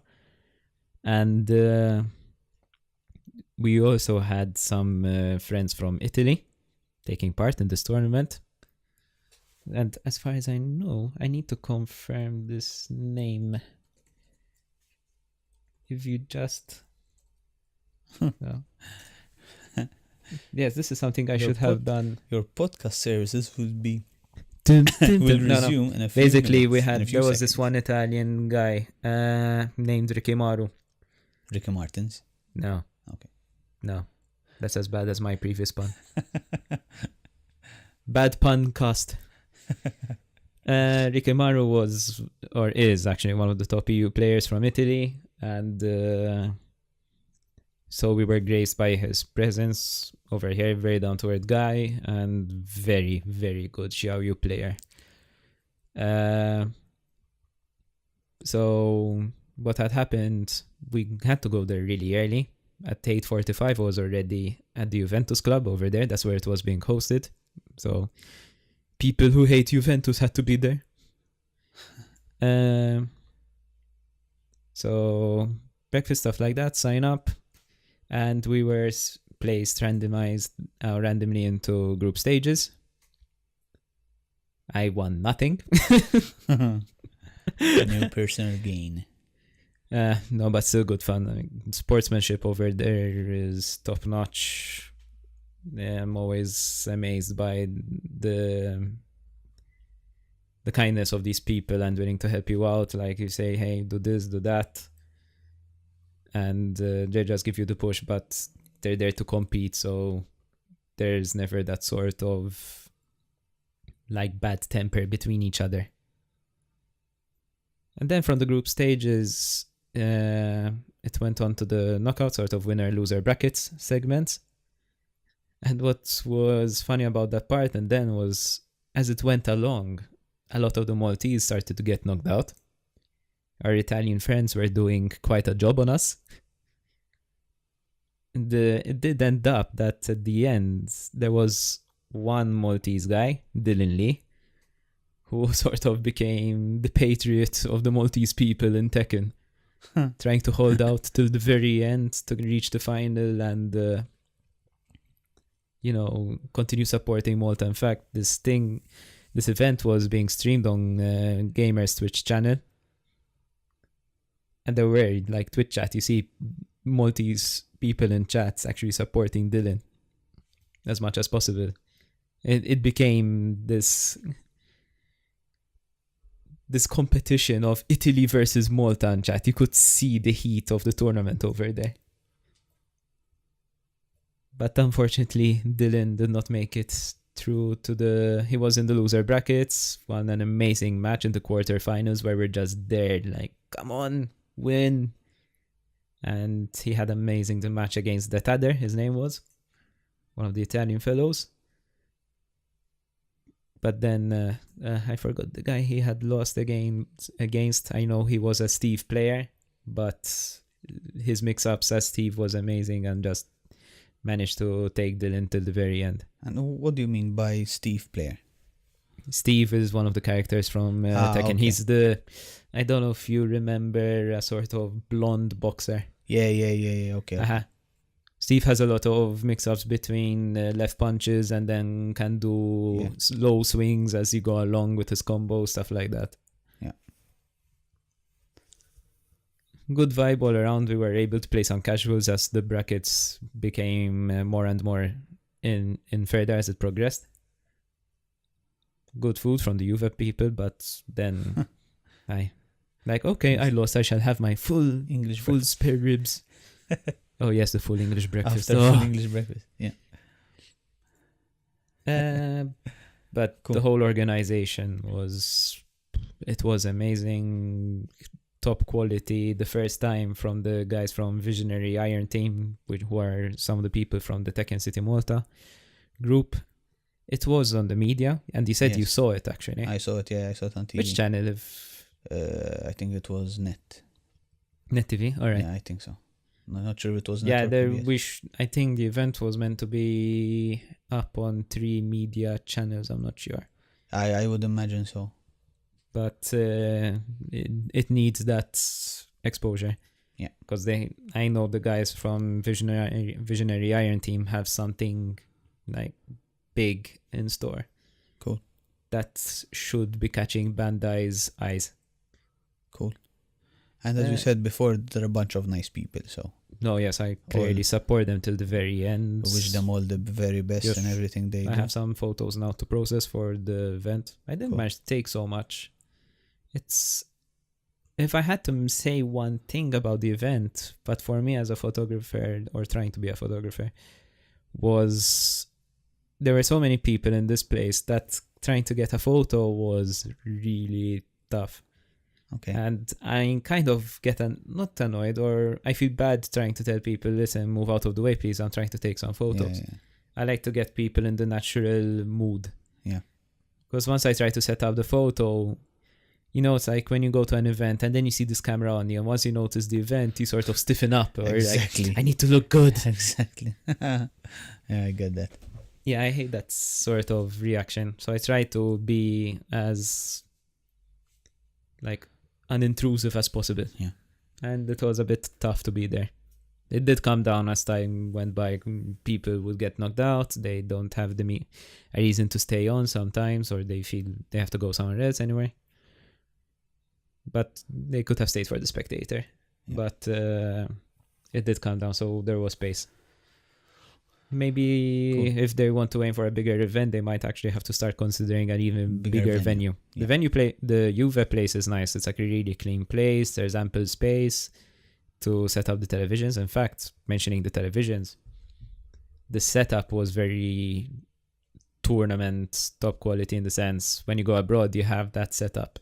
And we also had some friends from Italy taking part in this tournament. And as far as I know, I need to confirm this name. If you just... No. Yes, this is something I should have done. Your podcast services will be will will resume in a few Basically, minutes, in a few there was this seconds. one Italian guy named Ricky Maru. Ricky Martins. No. Okay. No. That's as bad as my previous pun. Bad pun cast. Ricky Maru was, or is actually, one of the top EU players from Italy. And so we were graced by his presence over here. Very down-to-earth guy and very, very good Xiaoyu player. So what had happened, we had to go there really early. At 8:45, I was already at the Juventus Club over there. That's where it was being hosted. So people who hate Juventus had to be there. So breakfast, stuff like that, sign up. And we were placed randomly into group stages. I won nothing. New personal gain. No, but still good fun. I mean, sportsmanship over there is top notch. I'm always amazed by the kindness of these people and willing to help you out. Like you say, hey, do this, do that, and they just give you the push. But they're there to compete, so there's never that sort of like bad temper between each other. And then from the group stages, it went on to the knockout sort of winner-loser brackets segments. And what was funny about that part and then was, as it went along, a lot of the Maltese started to get knocked out. Our Italian friends were doing quite a job on us. And it did end up that at the end, there was one Maltese guy, Dylan Lee, who sort of became the patriot of the Maltese people in Tekken, trying to hold out till the very end to reach the final and, continue supporting Malta. In fact, this event was being streamed on Gamer's Twitch channel. And there were, like, Twitch chat, you see Maltese people in chats actually supporting Dylan as much as possible. It became this competition of Italy versus Malta in chat. You could see the heat of the tournament over there. But unfortunately, Dylan did not make it through to he was in the loser brackets, won an amazing match in the quarterfinals where we're just there, like, come on, win. And he had amazing the match against Detadder, his name was, one of the Italian fellows. But then I forgot the guy he had lost against. I know he was a Steve player, but his mix-ups as Steve was amazing and just managed to take Dylan till the very end. And what do you mean by Steve player? Steve is one of the characters from Tekken. Okay. He's I don't know if you remember, a sort of blonde boxer. Yeah, okay. Uh-huh. Steve has a lot of mix-ups between left punches and then can do low swings as you go along with his combo, stuff like that. Yeah. Good vibe all around. We were able to play some casuals as the brackets became more and more in further as it progressed. Good food from the UVEP people, but then I lost. I shall have my full spare ribs. Oh yes, the full English breakfast. Full English breakfast, yeah. But cool. The whole organization was amazing, top quality. The first time from the guys from Visionary Iron Team, who are some of the people from the Tekken City Malta group. It was on the media, and you said you saw it actually. I saw it, yeah. I saw it on TV. Which channel? I think it was Net TV. All right. Yeah, I think so. I'm not sure if it was Net. Yeah, I think the event was meant to be up on 3 media channels. I'm not sure. I would imagine so. But it needs that exposure. Yeah. Because I know the guys from Visionary Iron Team have something like big in store. Cool. That should be catching Bandai's eyes. Cool. And as we said before, they're a bunch of nice people, so... No, yes, I clearly support them till the very end. I wish them all the very best in everything they do. I have some photos now to process for the event. I didn't manage to take so much. If I had to say one thing about the event, but for me as a photographer, or trying to be a photographer, was there were so many people in this place that trying to get a photo was really tough. Okay. And I kind of get not annoyed, or I feel bad trying to tell people, listen, move out of the way, please. I'm trying to take some photos. Yeah. I like to get people in the natural mood. Yeah. Because once I try to set up the photo, it's like when you go to an event and then you see this camera on you, and once you notice the event, you sort of stiffen up. Or exactly. I need to look good. Exactly. Yeah, I get that. Yeah, I hate that sort of reaction. So I try to be as unintrusive as possible. Yeah. And it was a bit tough to be there. It did calm down as time went by. People would get knocked out. They don't have a reason to stay on sometimes, or they feel they have to go somewhere else anyway. But they could have stayed for the spectator. but it did calm down, so there was space. Maybe Cool. if they want to aim for a bigger event, they might actually have to start considering an even Bigger bigger venue. venue. Yeah. The Juve place is nice. It's like a really clean place. There's ample space to set up the televisions. In fact, mentioning the televisions, the setup was very tournament top quality in the sense when you go abroad, you have that setup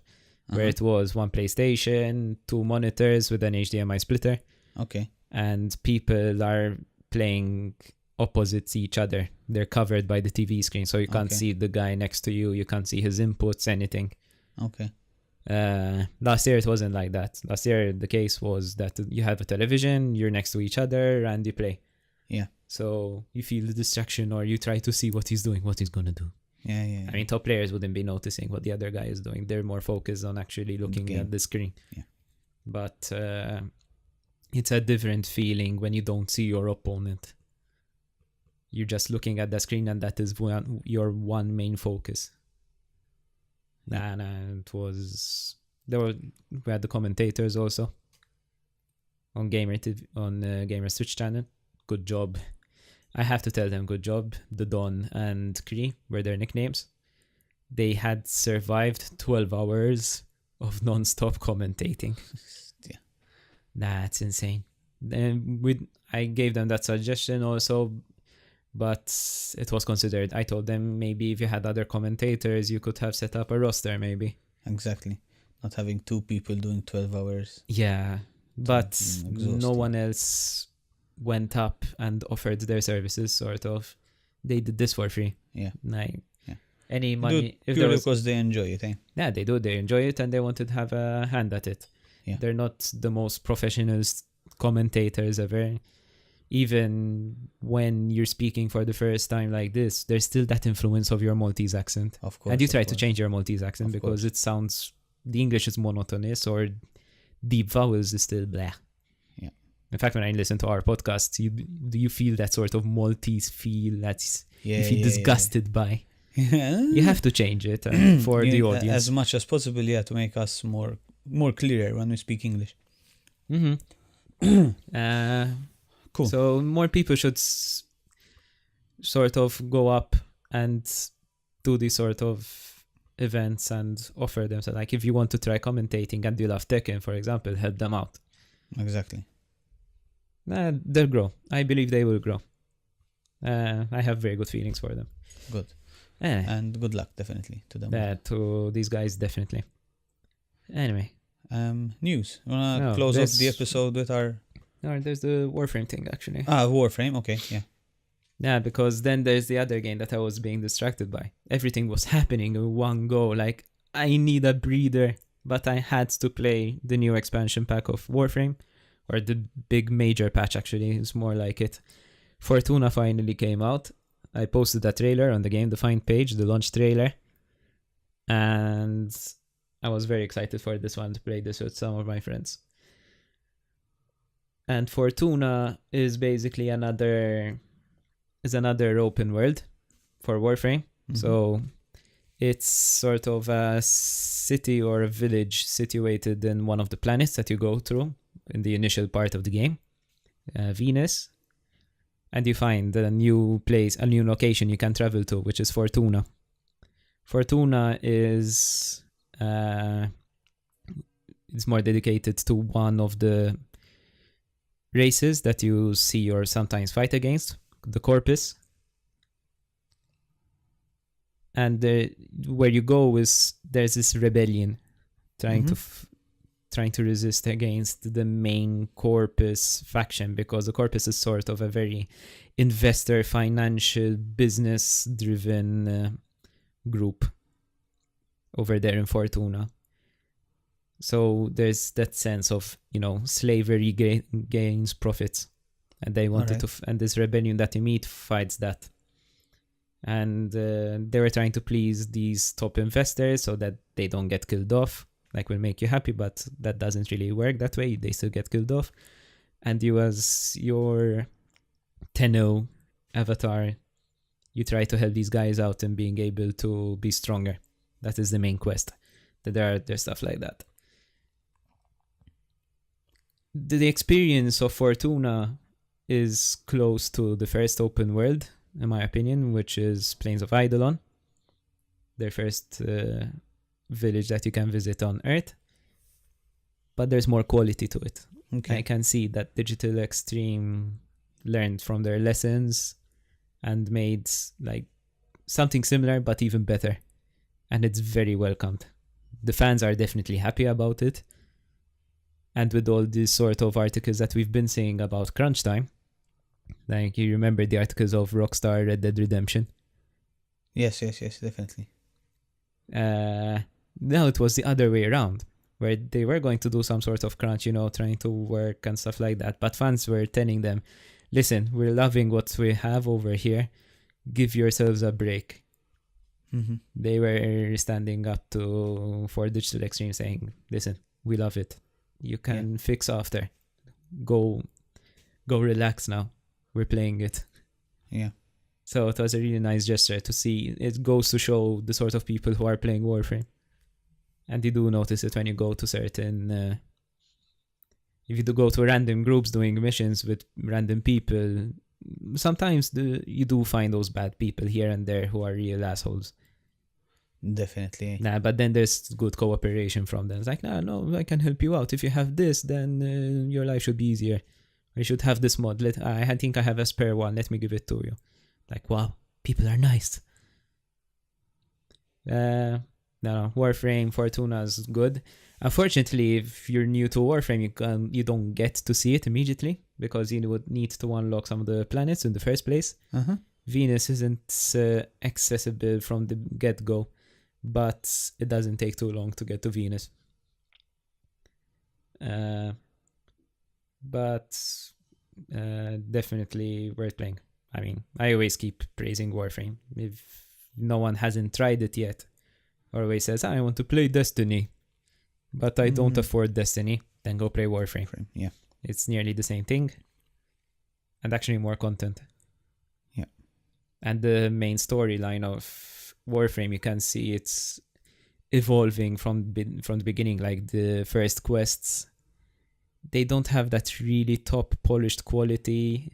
where it was one PlayStation, 2 monitors with an HDMI splitter, Okay. and people are playing opposite each other. They're covered by the TV screen, so you can't Okay. see the guy next to you. You can't see his inputs, anything. Okay. Last year it wasn't like that. Last year the case was that you have a television, you're next to each other, and you play. Yeah. So you feel the distraction, or you try to see what he's doing, what he's gonna do. Yeah. I mean, top players wouldn't be noticing what the other guy is doing. They're more focused on actually looking game. at the screen. Yeah. But it's a different feeling when you don't see your opponent. You're just looking at the screen, and that is your one main focus. Yeah. And it was we had the commentators also on Gamer's Twitch channel. Good job. I have to tell them good job. The Don and Kree were their nicknames. They had survived 12 hours of non-stop commentating. Yeah. That's insane. Then I gave them that suggestion also, but it was considered. I told them maybe if you had other commentators, you could have set up a roster maybe. Exactly. Not having 2 people doing 12 hours. Yeah, but exhausting. no one else went up and offered their services, sort of. They did this for free. Yeah. Like, Yeah. any money. If there Purely was, because they enjoy it, eh? yeah, they do. They enjoy it, and they wanted to have a hand at it. Yeah. They're not the most professional commentators ever. Even when you're speaking for the first time like this, there's still that influence of your Maltese accent. Of course. And you of try to course. change your Maltese accent Of because course. it sounds, the English is monotonous, or deep vowels is still blah. Yeah. In fact, when I listen to our podcast, do you feel that sort of Maltese feel that you feel disgusted by? Yeah. You have to change it for the audience. As much as possible, yeah, to make us more clearer when we speak English. Cool. So more people should sort of go up and do these sort of events and offer them. So like if you want to try commentating and you love Tekken, for example, help them out. Exactly. They'll grow. I believe they will grow. I have very good feelings for them. Good. Anyway, And good luck, definitely, to them. to these guys, definitely. Anyway, News. You wanna No, close off this- the episode with our there's the Warframe thing, actually. Warframe? Okay, yeah. Yeah, because then there's the other game that I was being distracted by. Everything was happening in one go. Like, I need a breather, but I had to play the new expansion pack of Warframe, or the big major patch, actually. It's more like it. Fortuna finally came out. I posted a trailer on the Game Defined page, the launch trailer. And I was very excited for this one, to play this with some of my friends. And Fortuna is basically another open world for Warframe. Mhm. So it's sort of a city or a village situated in one of the planets that you go through in the initial part of the game, Venus. And you find a new place, a new location you can travel to, which is Fortuna. Fortuna is it's more dedicated to one of the races that you see or sometimes fight against, the Corpus. And where you go is there's this rebellion trying to resist against the main Corpus faction, because the Corpus is sort of a very investor, financial, business driven group over there in Fortuna. So there's that sense of, slavery gains profits, and they wanted to, and this rebellion that you meet fights that. And they were trying to please these top investors so that they don't get killed off. Like, will make you happy, but that doesn't really work that way. They still get killed off. And you, as your Tenno avatar, you try to help these guys out in being able to be stronger. That is the main quest. There's stuff like that. the experience of Fortuna is close to the first open world, in my opinion, which is Plains of Eidolon, their first village that you can visit on Earth. But there's more quality to it. Okay. I can see that Digital Extreme learned from their lessons and made like something similar but even better. And it's very welcomed. The fans are definitely happy about it. And with all these sort of articles that we've been saying about crunch time, like you remember the articles of Rockstar Red Dead Redemption? Yes, definitely. Now it was the other way around, where they were going to do some sort of crunch, trying to work and stuff like that. But fans were telling them, listen, we're loving what we have over here. Give yourselves a break. Mm-hmm. They were standing up for Digital Extreme saying, listen, we love it. You can fix after. Go relax now. We're playing it. Yeah. So it was a really nice gesture to see. It goes to show the sort of people who are playing Warframe. And you do notice it when you go to certain... if you do go to random groups doing missions with random people, sometimes you do find those bad people here and there who are real assholes. Definitely. But then there's good cooperation from them. It's like, no, I can help you out. If you have this, then your life should be easier. You should have this mod. I think I have a spare one. Let me give it to you. Like, wow, people are nice. No, Warframe Fortuna is good. Unfortunately, if you're new to Warframe, you don't get to see it immediately because you would need to unlock some of the planets in the first place. Uh-huh. Venus isn't accessible from the get-go, but it doesn't take too long to get to Venus. But definitely worth playing. I mean, I always keep praising Warframe. If no one hasn't tried it yet, or always says, I want to play Destiny, but I don't afford Destiny, then go play Warframe. Yeah. It's nearly the same thing, and actually more content. Yeah. And the main storyline of Warframe, you can see it's evolving from the beginning. Like the first quests, they don't have that really top polished quality.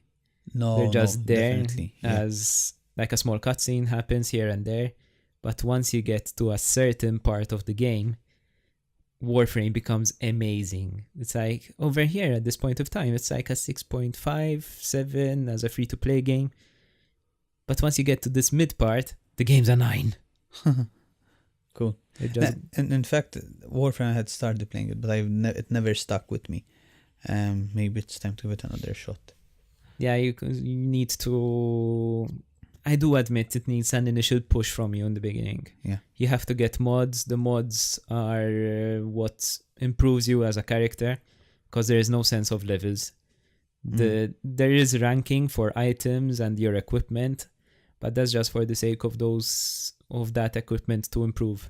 No, they're just there as like a small cutscene happens here and there. But once you get to a certain part of the game, Warframe becomes amazing. It's like over here at this point of time, it's like a 6.5, 7 as a free-to-play game. But once you get to this mid part, the game's a 9. Cool. And in fact, Warframe I had started playing it, but it never stuck with me. Maybe it's time to give it another shot. Yeah, you need to... I do admit it needs an initial push from you in the beginning. Yeah. You have to get mods. The mods are what improves you as a character because there is no sense of levels. There is ranking for items and your equipment, but that's just for the sake of that equipment to improve.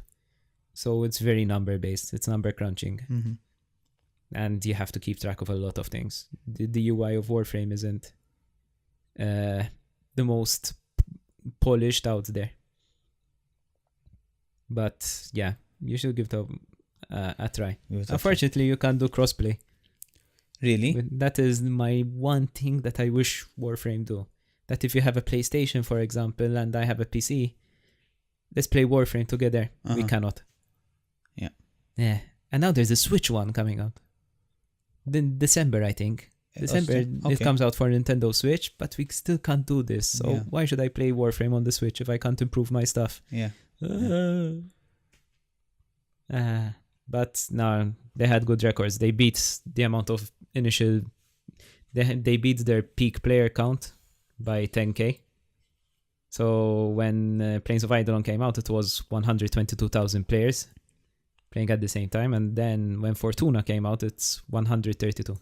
So it's very number based. It's number crunching. Mm-hmm. And you have to keep track of a lot of things. The UI of Warframe isn't the most polished out there. But yeah, you should give it a try. Unfortunately, you can't do crossplay. Really? That is my one thing that I wish Warframe do. That if you have a PlayStation, for example, and I have a PC, let's play Warframe together. We cannot. Yeah. And now there's a Switch one coming out. Then December, I think. It comes out for Nintendo Switch, but we still can't do this. So why should I play Warframe on the Switch if I can't improve my stuff? Yeah. But no, they had good records. They beat the amount of initial... They beat their peak player count by 10k. So when Plains of Eidolon came out, it was 122,000 players playing at the same time. And then when Fortuna came out, it's 132.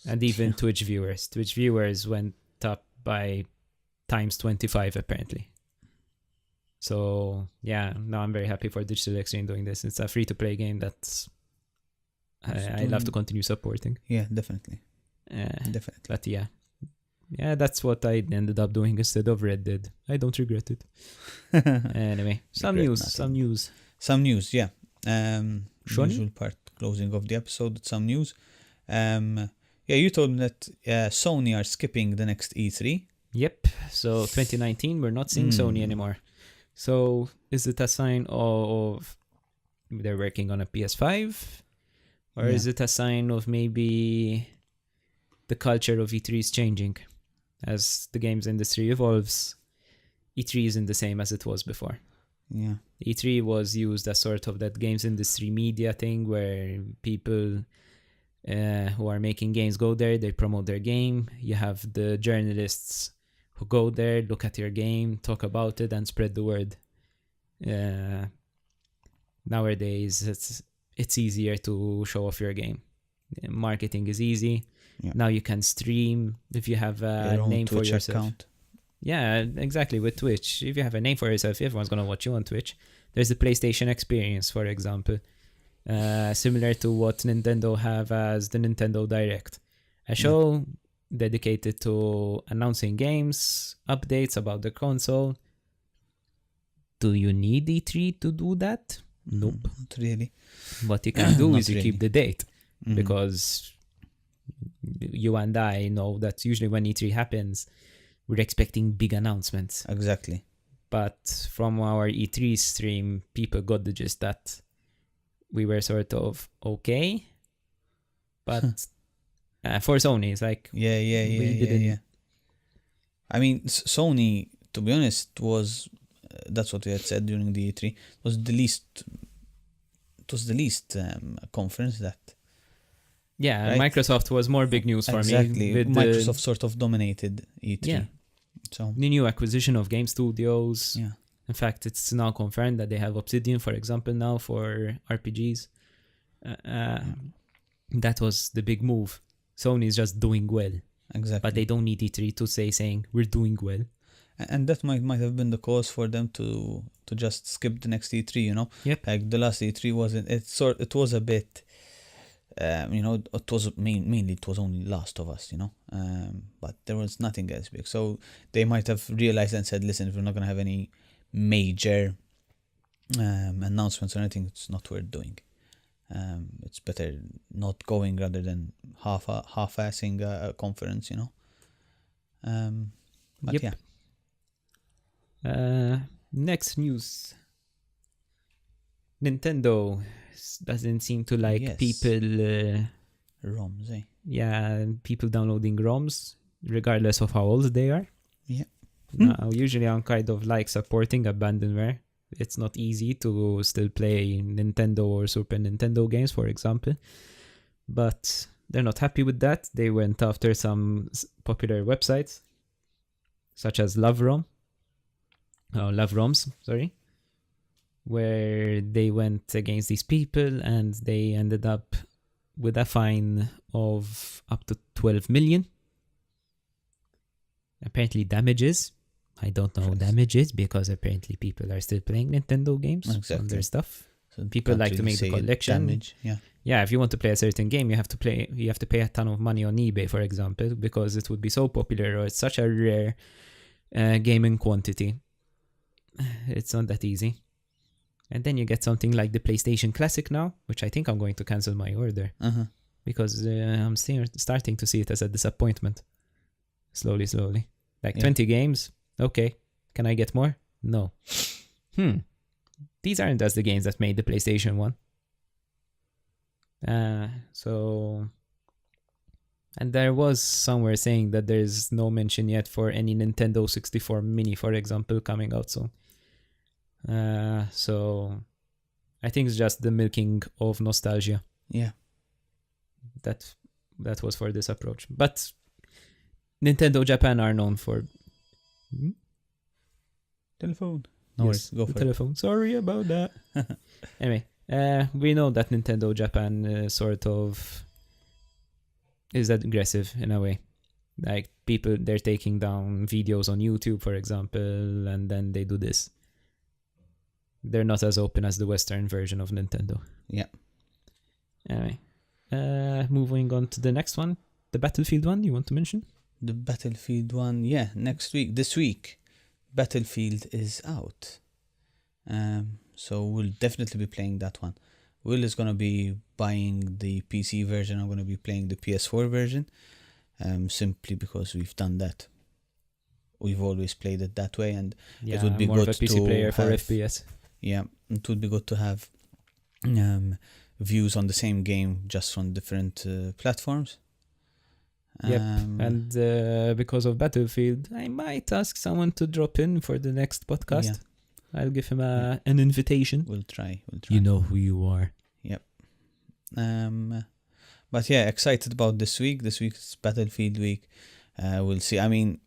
And even Twitch viewers went up by times 25 apparently. So yeah, no, I'm very happy for Digital Extreme doing this. It's a free-to-play game that I love to continue supporting. Yeah, definitely. Definitely. But yeah, that's what I ended up doing instead of Red Dead. I don't regret it. Anyway, some news. Yeah. Usual part, closing of the episode, some news. Yeah, you told me that Sony are skipping the next E3. Yep. So 2019, we're not seeing Sony anymore. So is it a sign of they're working on a PS5? Or is it a sign of maybe the culture of E3 is changing? As the games industry evolves, E3 isn't the same as it was before. Yeah. E3 was used as sort of that games industry media thing where people who are making games go there, they promote their game. You have the journalists who go there, look at your game, talk about it, and spread the word. Nowadays, it's easier to show off your game. Marketing is easy. Yeah. Now you can stream if you have a Your own name Twitch for yourself. account. Yeah, exactly. With Twitch, if you have a name for yourself, everyone's gonna watch you on Twitch. There's the PlayStation experience, for example, similar to what Nintendo have as the Nintendo Direct, a show dedicated to announcing games, updates about the console. Do you need E3 to do that? Nope. Not really. What you can do Not is you really. keep the date, Mhm. because you and I know that usually when E3 happens, we're expecting big announcements. Exactly. But from our E3 stream, people got the gist that we were sort of okay. But for Sony, it's like, Yeah. We didn't- I mean, Sony, to be honest, was that's what we had said during the E3. Was the least. It was the least conference that yeah, Right. Microsoft was more big news for exactly me. With Microsoft sort of dominated E3. Yeah. So the new acquisition of game studios. yeah. In fact, it's now confirmed that they have Obsidian, for example, now for RPGs. That was the big move. Sony is just doing well, Exactly. but they don't need E3 to saying we're doing well. And that might have been the cause for them to just skip the next E3, you know. Yep. Like the last E3 wasn't. It was a bit. You know, it was mainly it was only Last of Us, you know. But there was nothing else big. So they might have realized and said, listen, if we're not gonna have any major announcements or anything, it's not worth doing. It's better not going rather than half-assing a conference, you know. But Yep. yeah. Next news. Nintendo doesn't seem to like Yes. people. ROMs, eh? Yeah, people downloading ROMs, regardless of how old they are. Yeah. Now, usually I'm kind of like supporting abandonware. It's not easy to still play Nintendo or Super Nintendo games, for example. But they're not happy with that. They went after some popular websites, such as LoveRoms, where they went against these people and they ended up with a fine of up to 12 million. Apparently damages. I don't know damages because apparently people are still playing Nintendo games on Exactly. their stuff. So People can't like to really make the say collection. damage. Yeah. Yeah, if you want to play a certain game, you have to pay a ton of money on eBay, for example, because it would be so popular or it's such a rare game in quantity. It's not that easy. And then you get something like the PlayStation Classic now, which I think I'm going to cancel my order because I'm starting to see it as a disappointment. Slowly. Like 20 games. Okay. Can I get more? No. These aren't as the games that made the PlayStation 1. And there was somewhere saying that there's no mention yet for any Nintendo 64 Mini, for example, coming out soon. So I think it's just the milking of nostalgia. Yeah. That was for this approach. But Nintendo Japan are known for Telephone. No worries. Go for it. telephone. Sorry about that. Anyway, we know that Nintendo Japan sort of is aggressive in a way. Like people, they're taking down videos on YouTube, for example, and then they do this. They're not as open as the Western version of Nintendo. Yeah. Anyway, moving on to the next one, the Battlefield one. You want to mention? The Battlefield one, yeah, this week, Battlefield is out. So we'll definitely be playing that one. Will is gonna be buying the PC version. I'm gonna be playing the PS4 version, simply because we've done that. We've always played it that way, and Yeah, it would be more good of a PC to player for have, FPS. Yeah, it would be good to have views on the same game just from different platforms. Yep, and because of Battlefield, I might ask someone to drop in for the next podcast. Yeah. I'll give him an invitation. We'll try. You know who you are. But yeah, excited about this week. This week's Battlefield week. We'll see. I mean,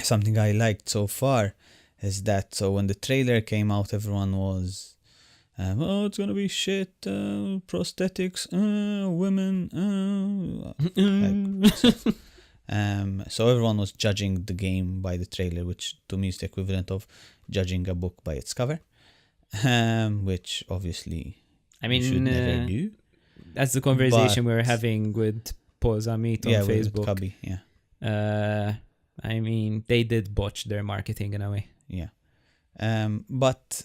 something I liked so far is that when the trailer came out, everyone was, oh, it's gonna be shit, prosthetics, women, so everyone was judging the game by the trailer, which to me is the equivalent of judging a book by its cover, which obviously you should never do. That's the conversation we were having with Pozamit on Facebook. With Cubby, yeah. I mean, they did botch their marketing in a way. Yeah. But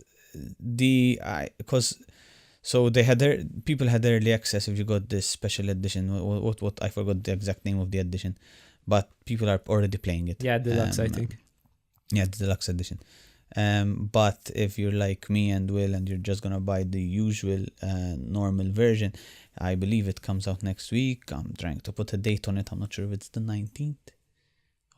so they had people had early access if you got this special edition. What I forgot the exact name of the edition, but people are already playing it. Yeah, deluxe, I think. Yeah, the deluxe edition. But if you're like me and Will and you're just gonna buy the usual normal version, I believe it comes out next week. I'm trying to put a date on it. I'm not sure if it's the 19th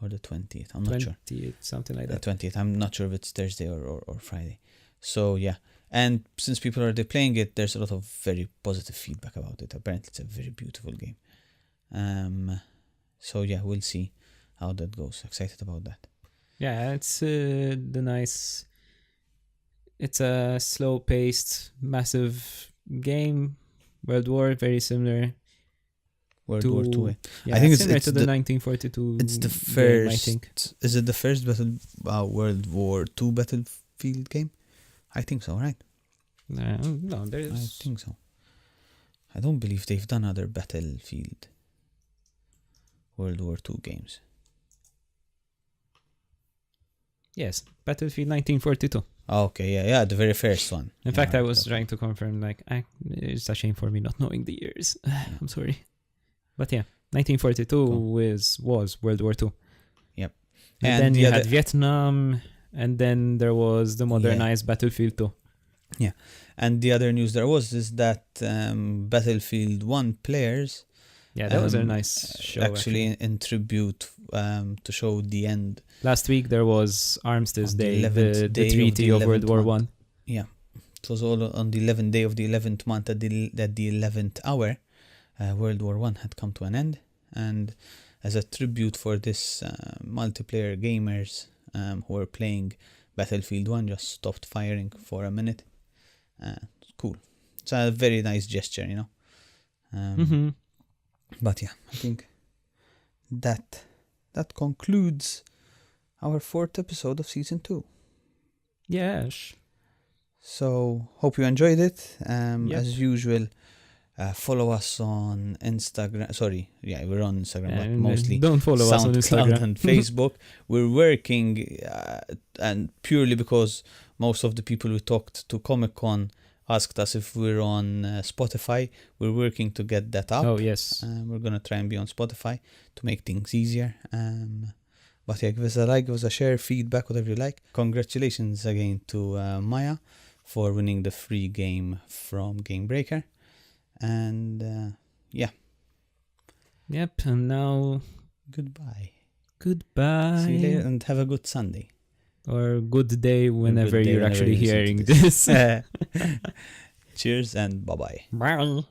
or the 20th. I'm not sure. 20th, something like that. The 20th. I'm not sure if it's Thursday or Friday. So yeah. And since people are already playing it, there's a lot of very positive feedback about it. Apparently it's a very beautiful game. So yeah, we'll see how that goes. Excited about that. Yeah, it's it's a slow-paced, massive game. World War, very similar. World War II. Yeah, I think it's similar it's to the 1942. It's the first. Game, I think. Is it the first World War II Battlefield game? I think so, right? No, there's. I think so. I don't believe they've done other Battlefield World War II games. Yes, Battlefield 1942. Okay, yeah, the very first one. In fact, I was trying to confirm, it's a shame for me not knowing the years. I'm sorry. But yeah, 1942 was World War II. Yep. And then you had Vietnam, and then there was the modernized Battlefield 2. Yeah. And the other news there is that Battlefield 1 players... Yeah, that was a nice show. Actually, in tribute to show the end. Last week there was Armistice Day, the Treaty of World War One. Yeah, it was all on the 11th day of the 11th month at the 11th hour. World War One had come to an end, and as a tribute for this, multiplayer gamers who were playing Battlefield 1 just stopped firing for a minute. It's cool. It's a very nice gesture, you know. But yeah, I think that concludes our 4th episode of season 2. Yes. So hope you enjoyed it. As usual, follow us on Instagram. Sorry, yeah, we're on Instagram, but mostly don't follow us on Instagram and Facebook. We're working, and purely because most of the people we talked to Comic-Con asked us if we're on Spotify. We're working to get that up. Oh, yes. We're going to try and be on Spotify to make things easier. But yeah, give us a like, give us a share, feedback, whatever you like. Congratulations again to Maya for winning the free game from Gamebreaker. And yeah. Yep, and now... Goodbye. See you later and have a good Sunday. Or good day whenever you're actually hearing this. Cheers and bye-bye. Bye.